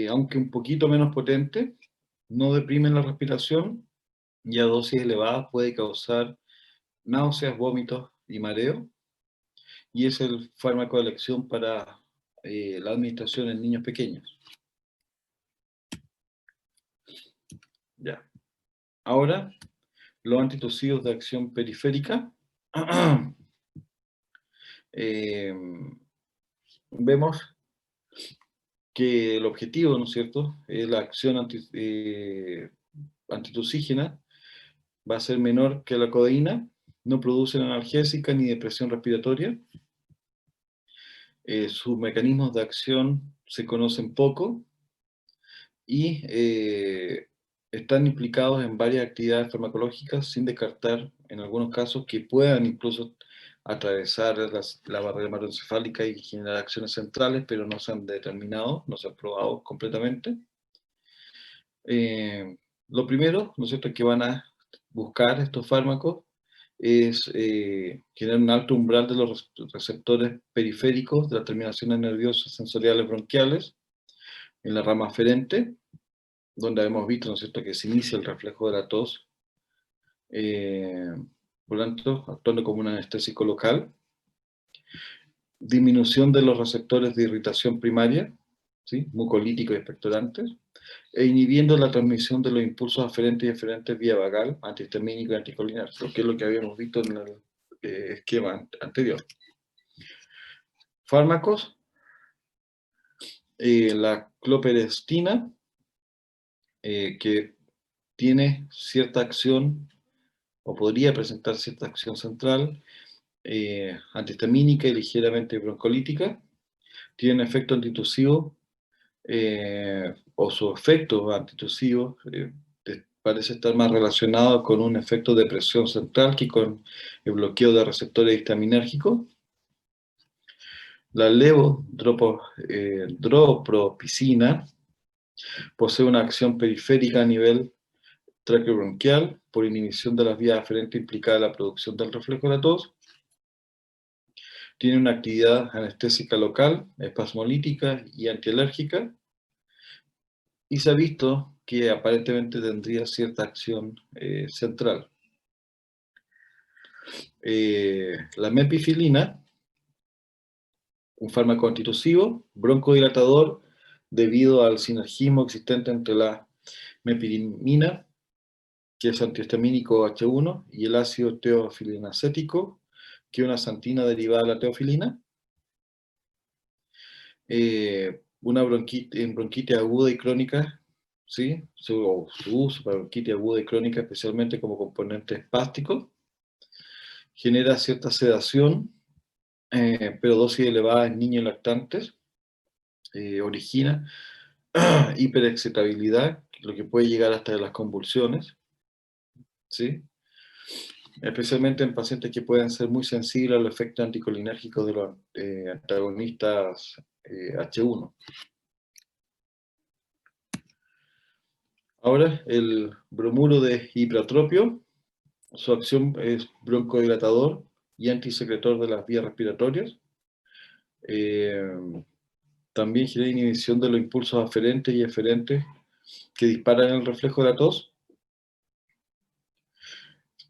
Speaker 1: aunque un poquito menos potente, no deprime la respiración y a dosis elevadas puede causar náuseas, vómitos y mareo, y es el fármaco de elección para la administración en niños pequeños. Ya. Ahora, los antitusivos de acción periférica. Vemos que el objetivo, ¿no es cierto?, es la acción antitusígena va a ser menor que la codeína, no producen analgésica ni depresión respiratoria. Sus mecanismos de acción se conocen poco y están implicados en varias actividades farmacológicas sin descartar en algunos casos que puedan incluso atravesar la barrera hematoencefálica y generar acciones centrales, pero no se han determinado, no se han probado completamente. Lo primero, ¿no es cierto?, que van a buscar estos fármacos es generar un alto umbral de los receptores periféricos de las terminaciones nerviosas sensoriales bronquiales en la rama aferente, donde hemos visto, ¿no es cierto?, que se inicia el reflejo de la tos, por lo tanto, actuando como un anestésico local. Disminución de los receptores de irritación primaria, ¿sí?, mucolíticos y expectorantes, e inhibiendo la transmisión de los impulsos aferentes y eferentes vía vagal, antihistamínico y anticolinérgico, que es lo que habíamos visto en el esquema anterior. Fármacos, la cloperestina, que tiene cierta acción, o podría presentar cierta acción central, antihistamínica y ligeramente broncolítica, tiene un efecto antitusivo, o su efecto antitusivo parece estar más relacionado con un efecto de presión central que con el bloqueo de receptores histaminérgicos. La levotropropicina posee una acción periférica a nivel traqueobronquial por inhibición de las vías aferentes implicadas en la producción del reflejo de la tos. Tiene una actividad anestésica local, espasmolítica y antialérgica. Y se ha visto que aparentemente tendría cierta acción central. La mepifilina, un fármaco antitusivo, broncodilatador, debido al sinergismo existente entre la mepirimina, que es antihistamínico H1, y el ácido teofilinacético, que es una xantina derivada de la teofilina. Una bronquitis aguda y crónica, ¿sí? Su uso para bronquitis aguda y crónica, especialmente como componente espástico, genera cierta sedación, pero dosis elevadas en niños lactantes, origina hiperexcitabilidad, lo que puede llegar hasta las convulsiones, ¿sí? Especialmente en pacientes que pueden ser muy sensibles al efecto anticolinérgico de los antagonistas H1. Ahora, el bromuro de hipertropio, su acción es broncodilatador y antisecretor de las vías respiratorias. También genera inhibición de los impulsos aferentes y eferentes que disparan el reflejo de la tos.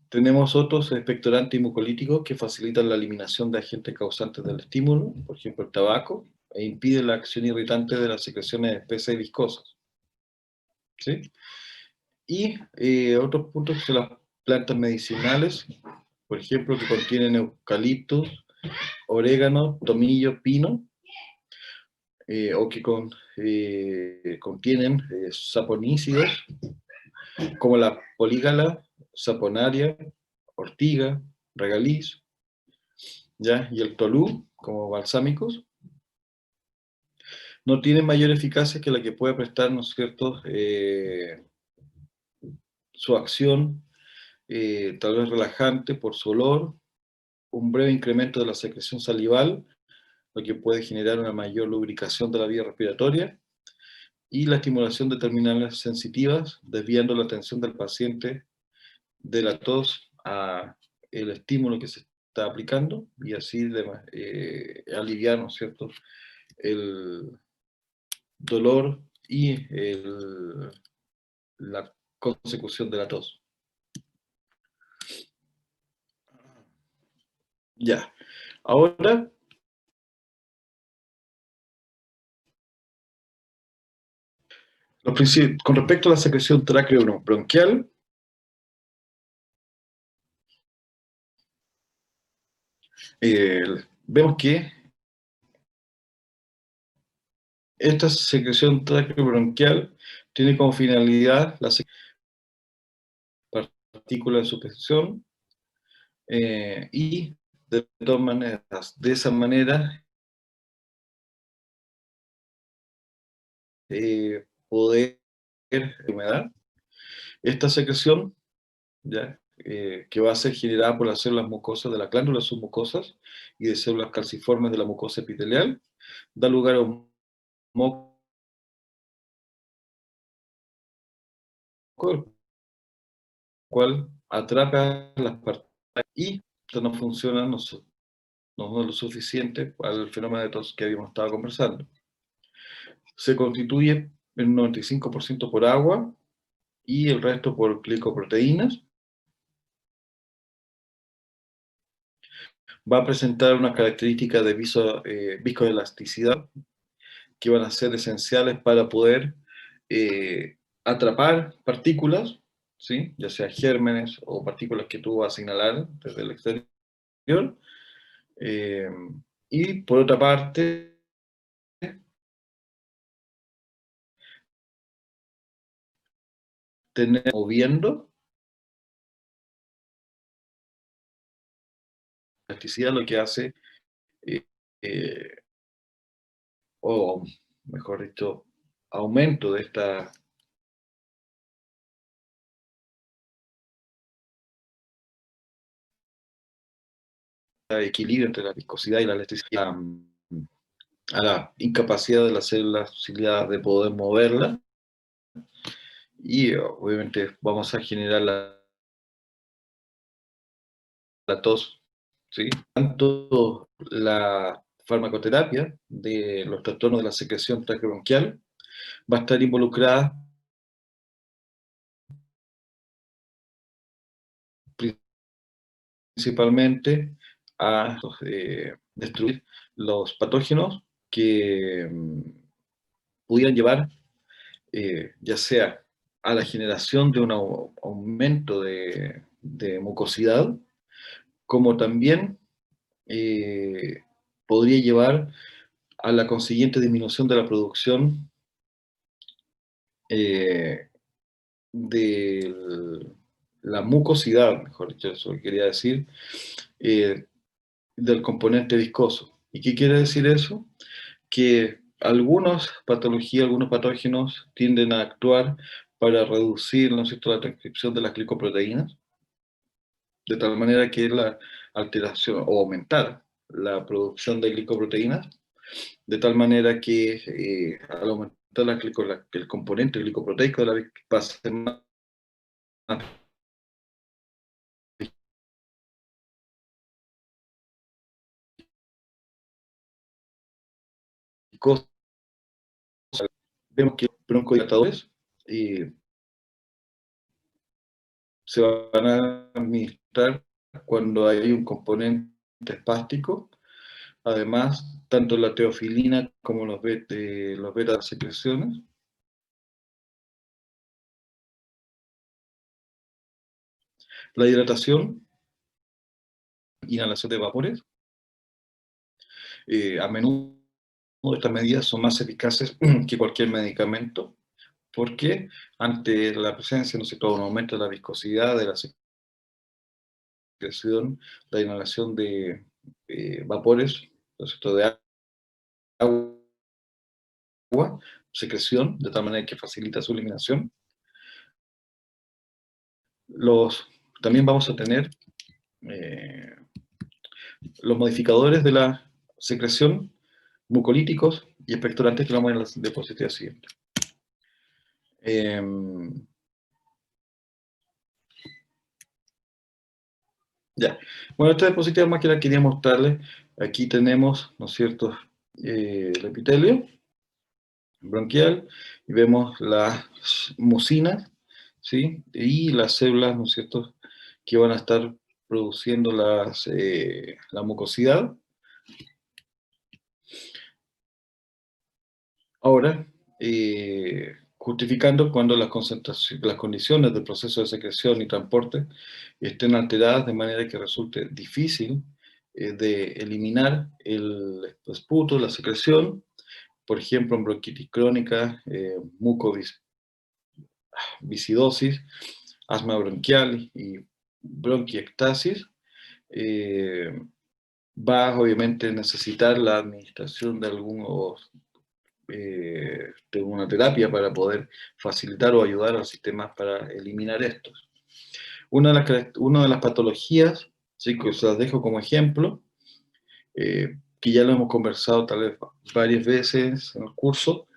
Speaker 1: Tenemos otros expectorantes y mucolíticos que facilitan la eliminación de agentes causantes del estímulo, por ejemplo el tabaco, e impiden la acción irritante de las secreciones espesas y viscosas, ¿sí? Y otros puntos que son las plantas medicinales, por ejemplo, que contienen eucaliptus, orégano, tomillo, pino, o que contienen saponícidos, como la polígala, saponaria, ortiga, regaliz, ¿ya? Y el tolú, como balsámicos, no tienen mayor eficacia que la que puede prestar, ¿no es cierto?, su acción, tal vez relajante por su olor, un breve incremento de la secreción salival, lo que puede generar una mayor lubricación de la vía respiratoria, y la estimulación de terminales sensitivas, desviando la atención del paciente de la tos a el estímulo que se está aplicando, y así aliviar, ¿no es cierto?, el dolor y la consecución de la tos. Ya, ahora con respecto a la secreción tráqueo-bronquial, vemos que esta secreción tráqueo-bronquial tiene como finalidad la partícula de suspensión, y de todas maneras, de esa manera, poder humedad. Esta secreción, ¿ya? Que va a ser generada por las células mucosas de las glándulas submucosas y de células calciformes de la mucosa epitelial, da lugar a un moco, el cual atrapa las partículas y esto no funciona, no es lo suficiente para el fenómeno de tos que habíamos estado conversando. Se constituye en un 95% por agua y el resto por glicoproteínas. Va a presentar unas características de viscoelasticidad que van a ser esenciales para poder atrapar partículas, ¿sí? Ya sea gérmenes o partículas que tú vas a inhalar desde el exterior. Eh, y por otra parte, tener moviendo elasticidad lo que hace, eh, eh, o mejor dicho, aumento de esta equilibrio entre la viscosidad y la elasticidad, a la incapacidad de las células ciliadas de poder moverla, y obviamente vamos a generar la tos, ¿sí? Tanto la farmacoterapia de los trastornos de la secreción traqueobronquial va a estar involucrada principalmente a destruir los patógenos que pudieran llevar ya sea a la generación de un aumento de mucosidad, como también podría llevar a la consiguiente disminución de la producción de la mucosidad, mejor dicho, eso quería decir, del componente viscoso. ¿Y qué quiere decir eso? Que algunas patologías, algunos patógenos tienden a actuar para reducir, ¿no es cierto?, la transcripción de las glicoproteínas, de tal manera que la alteración o aumentar la producción de glicoproteínas, de tal manera que al aumentar el componente glicoproteico de la va a ser más viscosa. Vemos que los broncodilatadores se van a administrar cuando hay un componente espástico. Además, tanto la teofilina como los beta-secreciones. La hidratación, inhalación de vapores. A menudo estas medidas son más eficaces que cualquier medicamento, porque ante la presencia, ¿no sé, todo un aumento de la viscosidad, de la secreción, la inhalación de vapores, ¿no es cierto?, de agua, secreción, de tal manera que facilita su eliminación. También vamos a tener los modificadores de la secreción, mucolíticos y expectorantes, que vamos a ver en la diapositiva siguiente. Ya. Bueno, esta diapositiva más que la quería mostrarles. Aquí tenemos, ¿no es cierto?, el epitelio bronquial, y vemos las mucinas, ¿sí?, y las células, ¿no es cierto?, que van a estar produciendo la mucosidad. Ahora, justificando cuando las condiciones del proceso de secreción y transporte estén alteradas de manera que resulte difícil de eliminar el esputo, la secreción, por ejemplo, en bronquitis crónica, mucoviscidosis, asma bronquial y bronquiectasis, va obviamente a necesitar la administración de de una terapia para poder facilitar o ayudar al sistema para eliminar estos. Una de las patologías, ¿sí?, que os las dejo como ejemplo, que ya lo hemos conversado tal vez varias veces en el curso,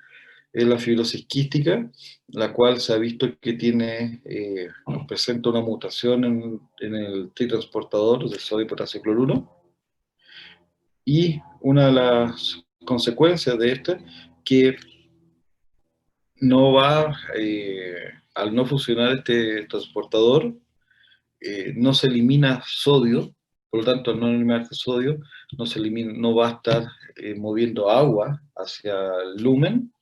Speaker 1: es la fibrosis quística, la cual se ha visto que presenta una mutación en el tritransportador de sodio y potasio cloruro, y una de las consecuencias de esta, que no va, al no funcionar este transportador, no se elimina sodio, por lo tanto, al no eliminarse sodio, no va a estar moviendo agua hacia el lumen,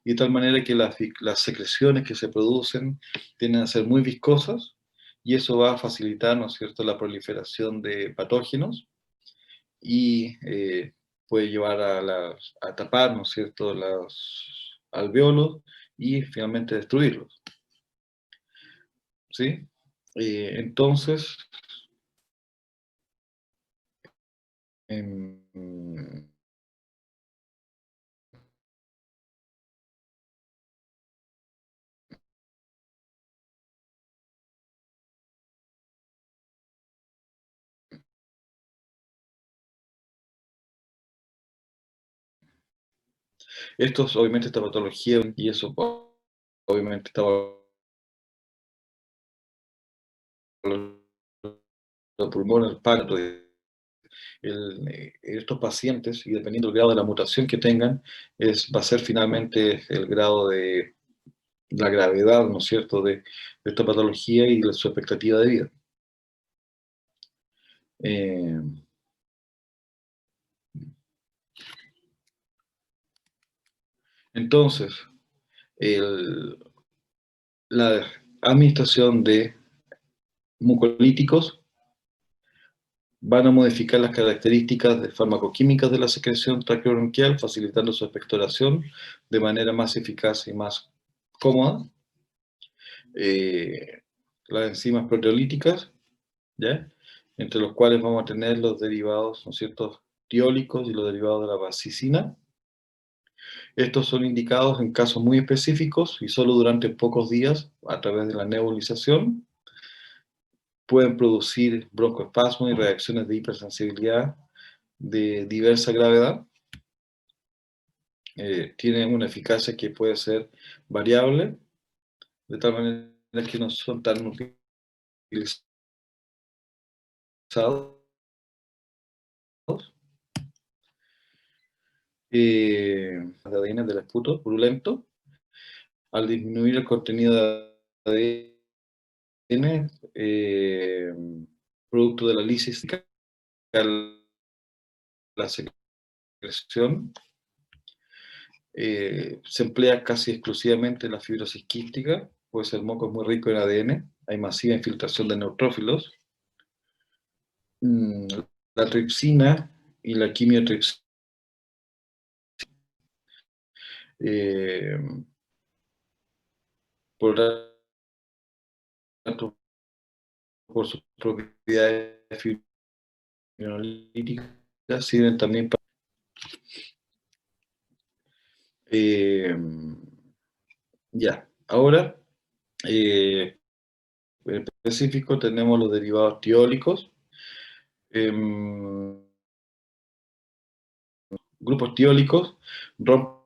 Speaker 1: y de tal manera que las secreciones que se producen tienden a ser muy viscosas, y eso va a facilitar, ¿no es cierto?, la proliferación de patógenos, y puede llevar a tapar, ¿no es cierto?, los alvéolos y finalmente destruirlos, ¿sí? Entonces, em, obviamente, esta patología, y eso obviamente estaba los pulmones, el pacto, estos pacientes, y dependiendo del grado de la mutación que tengan, va a ser finalmente el grado de la gravedad, ¿no es cierto?, de esta patología y su expectativa de vida. Entonces, la administración de mucolíticos van a modificar las características de farmacoquímicas de la secreción traqueobronquial, facilitando su expectoración de manera más eficaz y más cómoda. Las enzimas proteolíticas, ¿ya? Entre los cuales vamos a tener los derivados, ¿no es cierto?, tiólicos y los derivados de la basicina. Estos son indicados en casos muy específicos y solo durante pocos días a través de la nebulización. Pueden producir broncoespasmos y reacciones de hipersensibilidad de diversa gravedad. Tienen una eficacia que puede ser variable, de tal manera que no son tan utilizados. De ADN del esputo purulento, al disminuir el contenido de ADN, producto de la lisis, la secreción, se emplea casi exclusivamente la fibrosis quística, pues el moco es muy rico en ADN, hay masiva infiltración de neutrófilos. La tripsina y la quimiotripsina por tanto, por sus propiedades fibrinolíticas, sirven también para... ya, ahora, en específico tenemos los derivados tiólicos. Grupos tiólicos rompen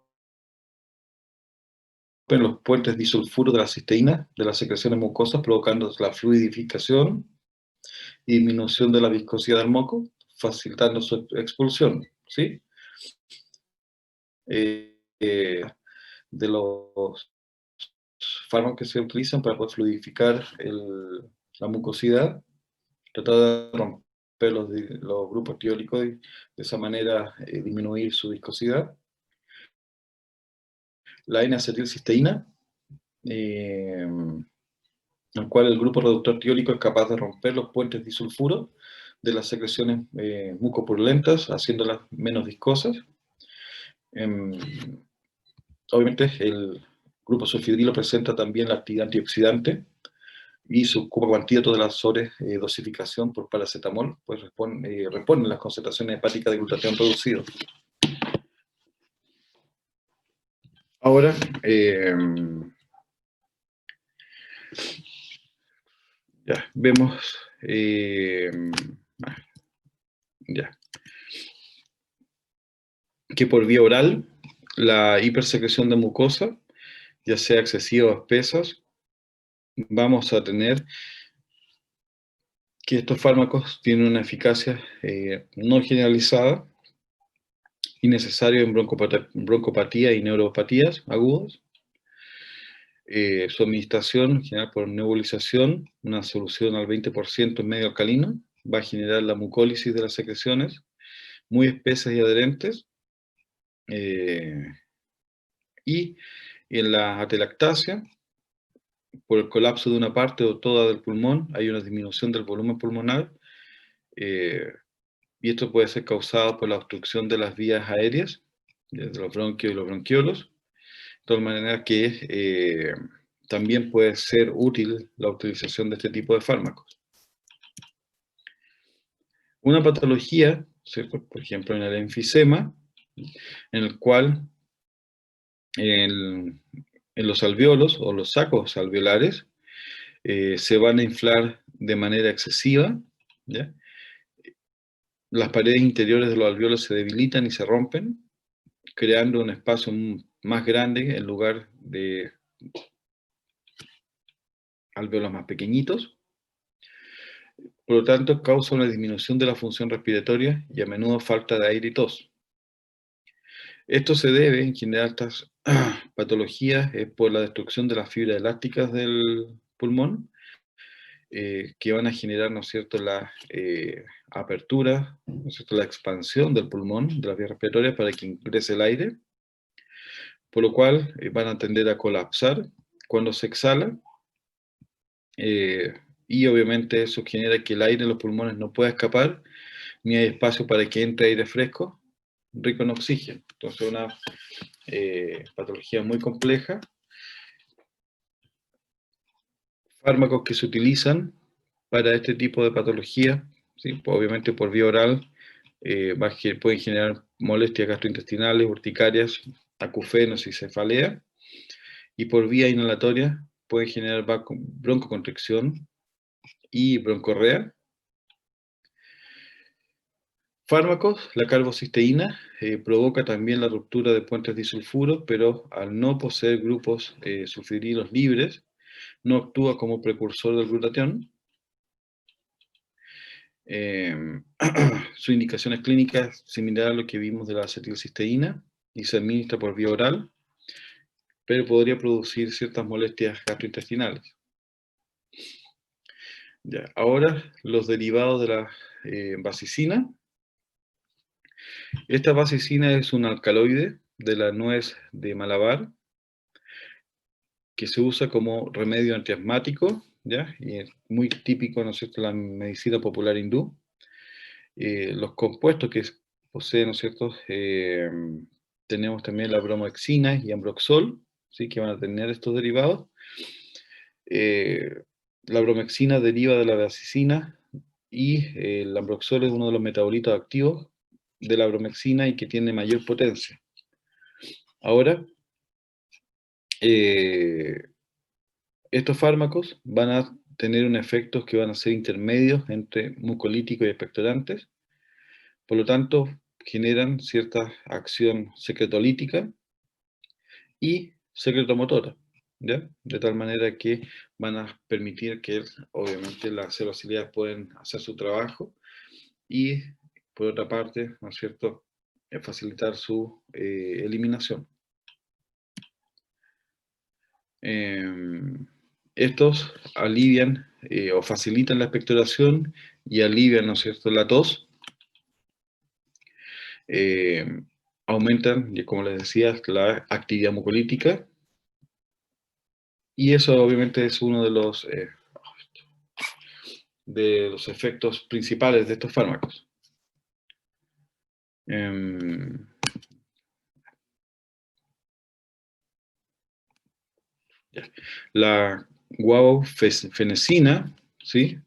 Speaker 1: los puentes disulfuro de la cisteína de las secreciones mucosas, provocando la fluidificación y disminución de la viscosidad del moco, facilitando su expulsión, ¿sí? De los fármacos que se utilizan para poder fluidificar la mucosidad, tratar de romper los grupos tiólicos y de esa manera disminuir su viscosidad. La N-acetilcisteína, en el cual el grupo reductor tiólico es capaz de romper los puentes disulfuro de las secreciones mucopurulentas, haciéndolas menos viscosas. Obviamente el grupo sulfidrilo presenta también la actividad antioxidante y su cuantíato de la sobredosificación por paracetamol, pues reponen las concentraciones hepáticas de glutatión reducido. Ahora, ya, vemos, ya, que por vía oral, la hipersecreción de mucosa, ya sea excesiva o espesas, vamos a tener que estos fármacos tienen una eficacia no generalizada y necesaria en broncopatía y neuropatías agudas. Su administración, general por nebulización, una solución al 20% en medio alcalino, va a generar la mucólisis de las secreciones, muy espesas y adherentes, y en la atelactasia, por el colapso de una parte o toda del pulmón, hay una disminución del volumen pulmonar, y esto puede ser causado por la obstrucción de las vías aéreas, desde los bronquios y los bronquiolos, de tal manera que también puede ser útil la utilización de este tipo de fármacos. Una patología, ¿cierto?, por ejemplo en el enfisema, en el cual en los alvéolos o los sacos alveolares se van a inflar de manera excesiva, ¿ya? Las paredes interiores de los alvéolos se debilitan y se rompen, creando un espacio más grande en lugar de alvéolos más pequeñitos. Por lo tanto, causa una disminución de la función respiratoria y a menudo falta de aire y tos. Esto se debe, en general, a estas patologías por la destrucción de las fibras elásticas del pulmón, que van a generar, ¿no es cierto?, la apertura, ¿no es cierto?, la expansión del pulmón, de las vías respiratorias para que ingrese el aire. por lo cual van a tender a colapsar cuando se exhala, y obviamente eso genera que el aire en los pulmones no pueda escapar, ni hay espacio para que entre aire fresco, rico en oxígeno. Entonces, una patología muy compleja. Fármacos que se utilizan para este tipo de patología, ¿sí? Obviamente por vía oral, pueden generar molestias gastrointestinales, urticarias, acufenos y cefalea, y por vía inhalatoria pueden generar broncoconstricción y broncorrea. Fármacos, la carbocisteína provoca también la ruptura de puentes disulfuros, pero al no poseer grupos sulfurilos libres, no actúa como precursor del glutatión. Su indicación es clínica similar a lo que vimos de la acetilcisteína y se administra por vía oral, pero podría producir ciertas molestias gastrointestinales. Ya, ahora, los derivados de la basicina. Esta basicina es un alcaloide de la nuez de Malabar que se usa como remedio antiasmático, ¿ya? Y es muy típico, ¿no es cierto?, en la medicina popular hindú. Los compuestos que poseen, ¿no es cierto?, tenemos también la bromohexina y ambroxol, ¿sí?, que van a tener estos derivados. La bromohexina deriva de la basicina y el ambroxol es uno de los metabolitos activos de la bromexina y que tiene mayor potencia. Ahora, estos fármacos van a tener un efectos que van a ser intermedios entre mucolíticos y expectorantes, por lo tanto, generan cierta acción secretolítica y secretomotora, ¿ya? De tal manera que van a permitir que, obviamente, las células ciliadas pueden hacer su trabajo y, por otra parte, ¿no es cierto?, facilitar su eliminación. Estos alivian o facilitan la expectoración y alivian, ¿no es cierto?, la tos. Aumentan, como les decía, la actividad mucolítica, y eso obviamente es uno de los efectos principales de estos fármacos. La guaufenesina, ¿sí?,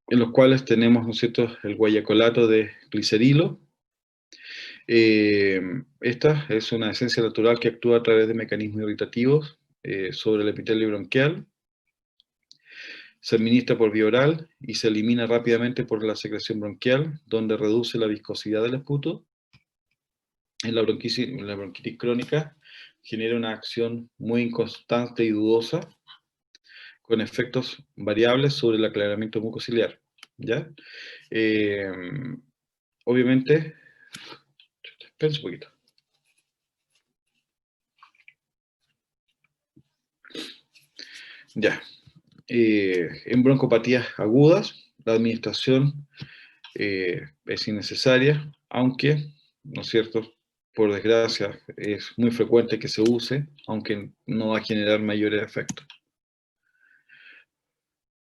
Speaker 1: en los cuales tenemos, ¿no es cierto?, el guayacolato de glicerilo. Esta es una esencia natural que actúa a través de mecanismos irritativos sobre el epitelio bronquial. Se administra por vía oral y se elimina rápidamente por la secreción bronquial, donde reduce la viscosidad del esputo. En la bronquitis crónica genera una acción muy inconstante y dudosa, con efectos variables sobre el aclaramiento mucociliar, ¿ya? Obviamente, espera un poquito. Ya. En broncopatías agudas, la administración es innecesaria, aunque, ¿no es cierto?, por desgracia, es muy frecuente que se use, aunque no va a generar mayores efectos.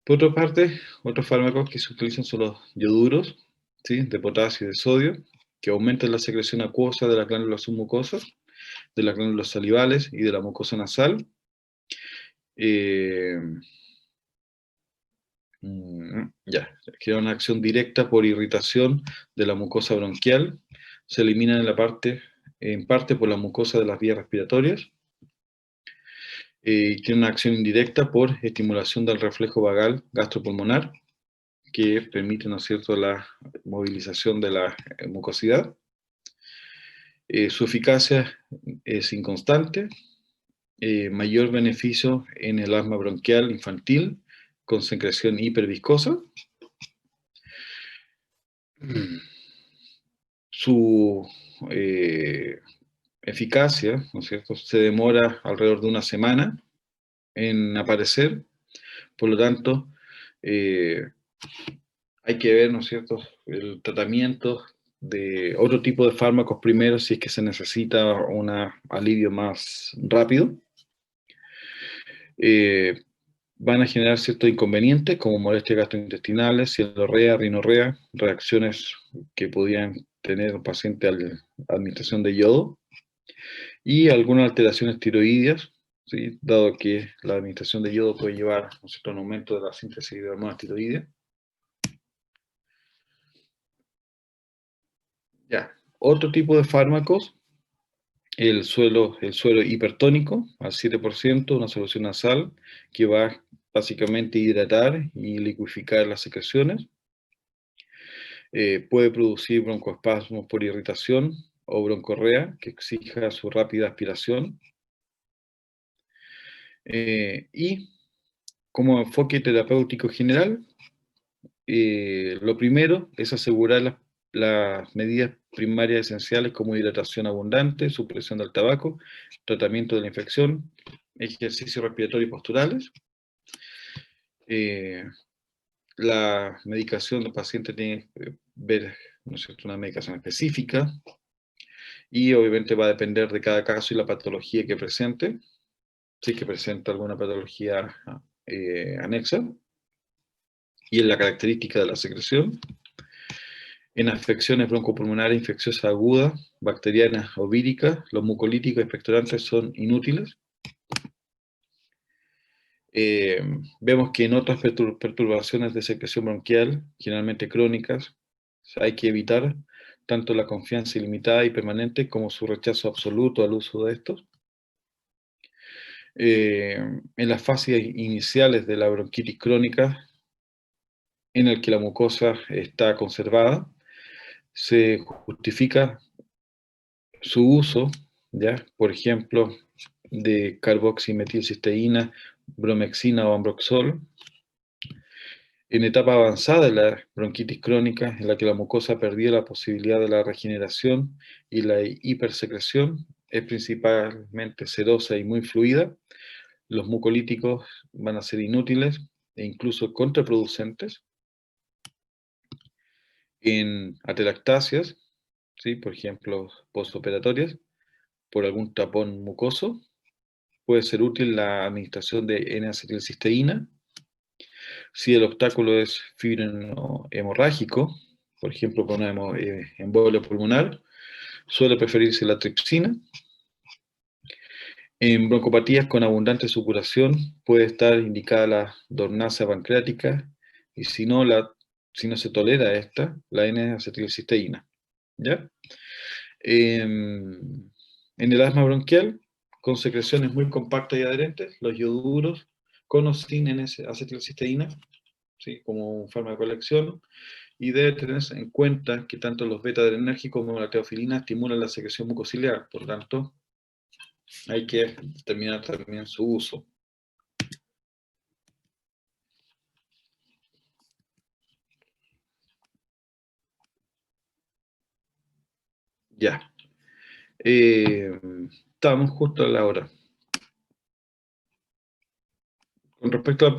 Speaker 1: Por otra parte, otros fármacos que se utilizan son los ioduros, ¿sí?, de potasio y de sodio, que aumentan la secreción acuosa de las glándulas submucosas, de las glándulas salivales y de la mucosa nasal. Genera una acción directa por irritación de la mucosa bronquial. Se eliminan en parte por la mucosa de las vías respiratorias. Tiene una acción indirecta por estimulación del reflejo vagal gastropulmonar, que permite, ¿no es cierto?, la movilización de la mucosidad. Su eficacia es inconstante. Mayor beneficio en el asma bronquial infantil con secreción hiperviscosa. Su eficacia, ¿no es cierto?, se demora alrededor de una semana en aparecer, por lo tanto, hay que ver, ¿no es cierto?, el tratamiento de otro tipo de fármacos primero si es que se necesita un alivio más rápido. Van a generar ciertos inconvenientes como molestias gastrointestinales, cialorrea, rinorrea, reacciones que podían tener un paciente a la administración de yodo y algunas alteraciones tiroideas, ¿sí? Dado que la administración de yodo puede llevar a un aumento de la síntesis de hormonas tiroideas. Ya. Otro tipo de fármacos, el suero hipertónico al 7%, una solución nasal que va básicamente a hidratar y liquificar las secreciones. Puede producir broncoespasmos por irritación o broncorrea que exija su rápida aspiración. Y como enfoque terapéutico general, lo primero es asegurar las medidas primarias esenciales como hidratación abundante, supresión del tabaco, tratamiento de la infección, ejercicios respiratorios y posturales. La medicación del paciente tiene que ver, ¿no es cierto?, una medicación específica y obviamente va a depender de cada caso y la patología que presente, si es que presenta alguna patología anexa, y en la característica de la secreción. En afecciones broncopulmonares infecciosas agudas, bacterianas o víricas, los mucolíticos expectorantes son inútiles. Vemos que en otras perturbaciones de secreción bronquial, generalmente crónicas, hay que evitar tanto la confianza ilimitada y permanente como su rechazo absoluto al uso de estos. En las fases iniciales de la bronquitis crónica, en el que la mucosa está conservada, se justifica su uso, ¿ya? Por ejemplo, de carboximetilcisteína, bromexina o ambroxol. En etapa avanzada de la bronquitis crónica, en la que la mucosa perdió la posibilidad de la regeneración y la hipersecreción, es principalmente sedosa y muy fluida, los mucolíticos van a ser inútiles e incluso contraproducentes. En atelectasias, ¿sí?, por ejemplo, postoperatorias, por algún tapón mucoso, puede ser útil la administración de N-acetilcisteína. Si el obstáculo es fibrinohemorrágico, por ejemplo, con una embolia pulmonar, suele preferirse la tripsina. En broncopatías con abundante supuración puede estar indicada la dornaza pancreática y si no se tolera esta, la N-acetilcisteína, ¿ya? En el asma bronquial, con secreciones muy compactas y adherentes, los ioduros con o sin N-acetilcisteína, ¿sí?, como un fármaco de elección, y debe tenerse en cuenta que tanto los beta-adrenérgicos como la teofilina estimulan la secreción mucociliar, por tanto, hay que determinar también su uso. Ya. Estamos justo a la hora. Con respecto a la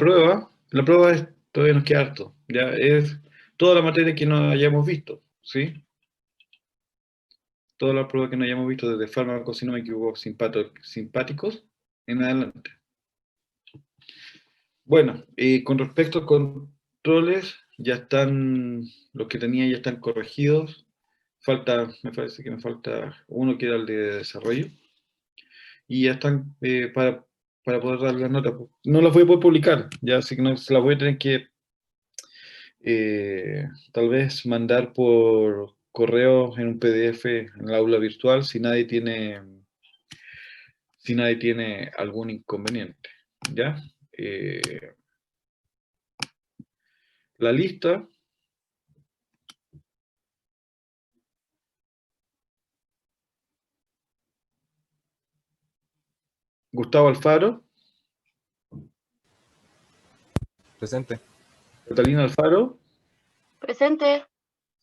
Speaker 1: prueba todavía nos queda harto. Ya es toda la materia que no hayamos visto, ¿sí? Toda la prueba que no hayamos visto desde fármacos, si no me equivoco, simpáticos en adelante. Bueno, con respecto a controles, ya están, los que tenía ya están corregidos. Me parece que me falta uno que era el de desarrollo. Y ya están para poder dar las notas. No las voy a poder publicar, ya, así que no, se las voy a tener que tal vez mandar por correo en un PDF en el aula virtual si nadie tiene algún inconveniente, ¿ya? La lista. Gustavo Alfaro.
Speaker 3: Presente.
Speaker 1: Catalina Alfaro.
Speaker 2: Presente.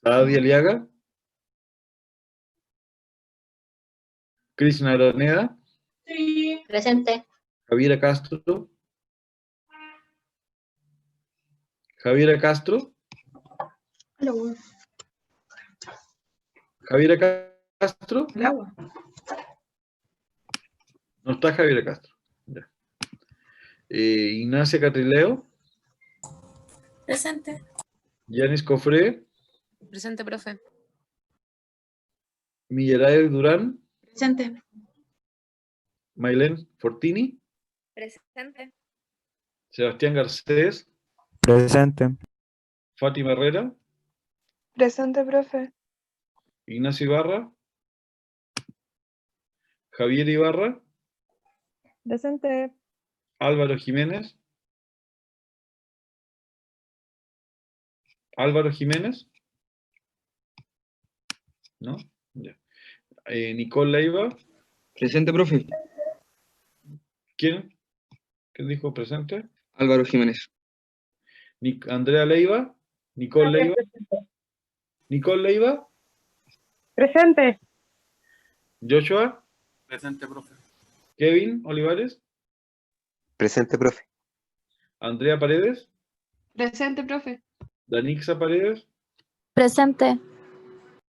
Speaker 1: Adi Aliaga. Krishna Araneda.
Speaker 4: Sí. Presente.
Speaker 1: Javiera Castro. Javiera Castro.
Speaker 4: Hello.
Speaker 1: Javiera Castro.
Speaker 4: El agua.
Speaker 1: No está Javiera Castro. Ya. Ignacia Catrileo.
Speaker 5: Presente.
Speaker 1: Yanis Cofré.
Speaker 5: Presente, profe.
Speaker 1: Millerae Durán.
Speaker 4: Presente.
Speaker 1: Mailén Fortini.
Speaker 5: Presente.
Speaker 1: Sebastián Garcés.
Speaker 3: Presente.
Speaker 1: Fátima Herrera.
Speaker 2: Presente, profe.
Speaker 1: Ignacio Ibarra. Javier Ibarra.
Speaker 2: Presente.
Speaker 1: Álvaro Jiménez. Álvaro Jiménez. ¿No? Ya. Nicole Leiva.
Speaker 6: Presente, profe.
Speaker 1: ¿Quién? ¿Quién dijo presente?
Speaker 6: Álvaro Jiménez.
Speaker 1: Andrea Leiva. Nicole Leiva. Nicole Leiva.
Speaker 2: Presente.
Speaker 1: Joshua.
Speaker 7: Presente, profe.
Speaker 1: Kevin Olivares.
Speaker 8: Presente, profe.
Speaker 1: Andrea Paredes.
Speaker 4: Presente, profe.
Speaker 1: Danixa Paredes.
Speaker 9: Presente.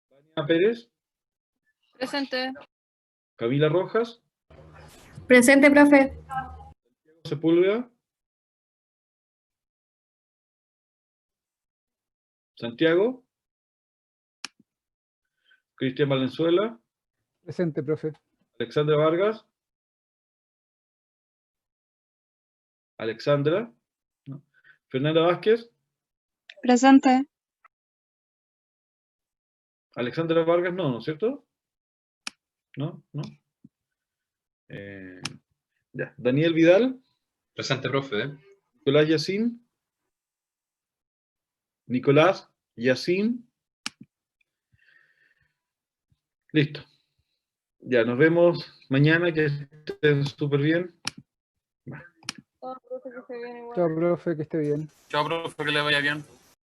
Speaker 1: Tania Pérez.
Speaker 2: Presente.
Speaker 1: Camila Rojas.
Speaker 4: Presente, profe.
Speaker 1: Sepúlveda. Santiago. Cristian Valenzuela.
Speaker 3: Presente, profe.
Speaker 1: Alexandra Vargas. Alexandra. ¿No? Fernanda Vázquez.
Speaker 2: Presente.
Speaker 1: Alexandra Vargas no, ¿no es cierto? ¿No? ¿No? Ya. Daniel Vidal.
Speaker 7: Presente, profe.
Speaker 1: Nicolás Yacín. Nicolás Yacín. Listo. Ya, nos vemos mañana, que estén súper bien.
Speaker 2: Oh, profe, que se viene igual.
Speaker 3: Chao, profe, que esté bien.
Speaker 7: Chao, profe, que le vaya bien.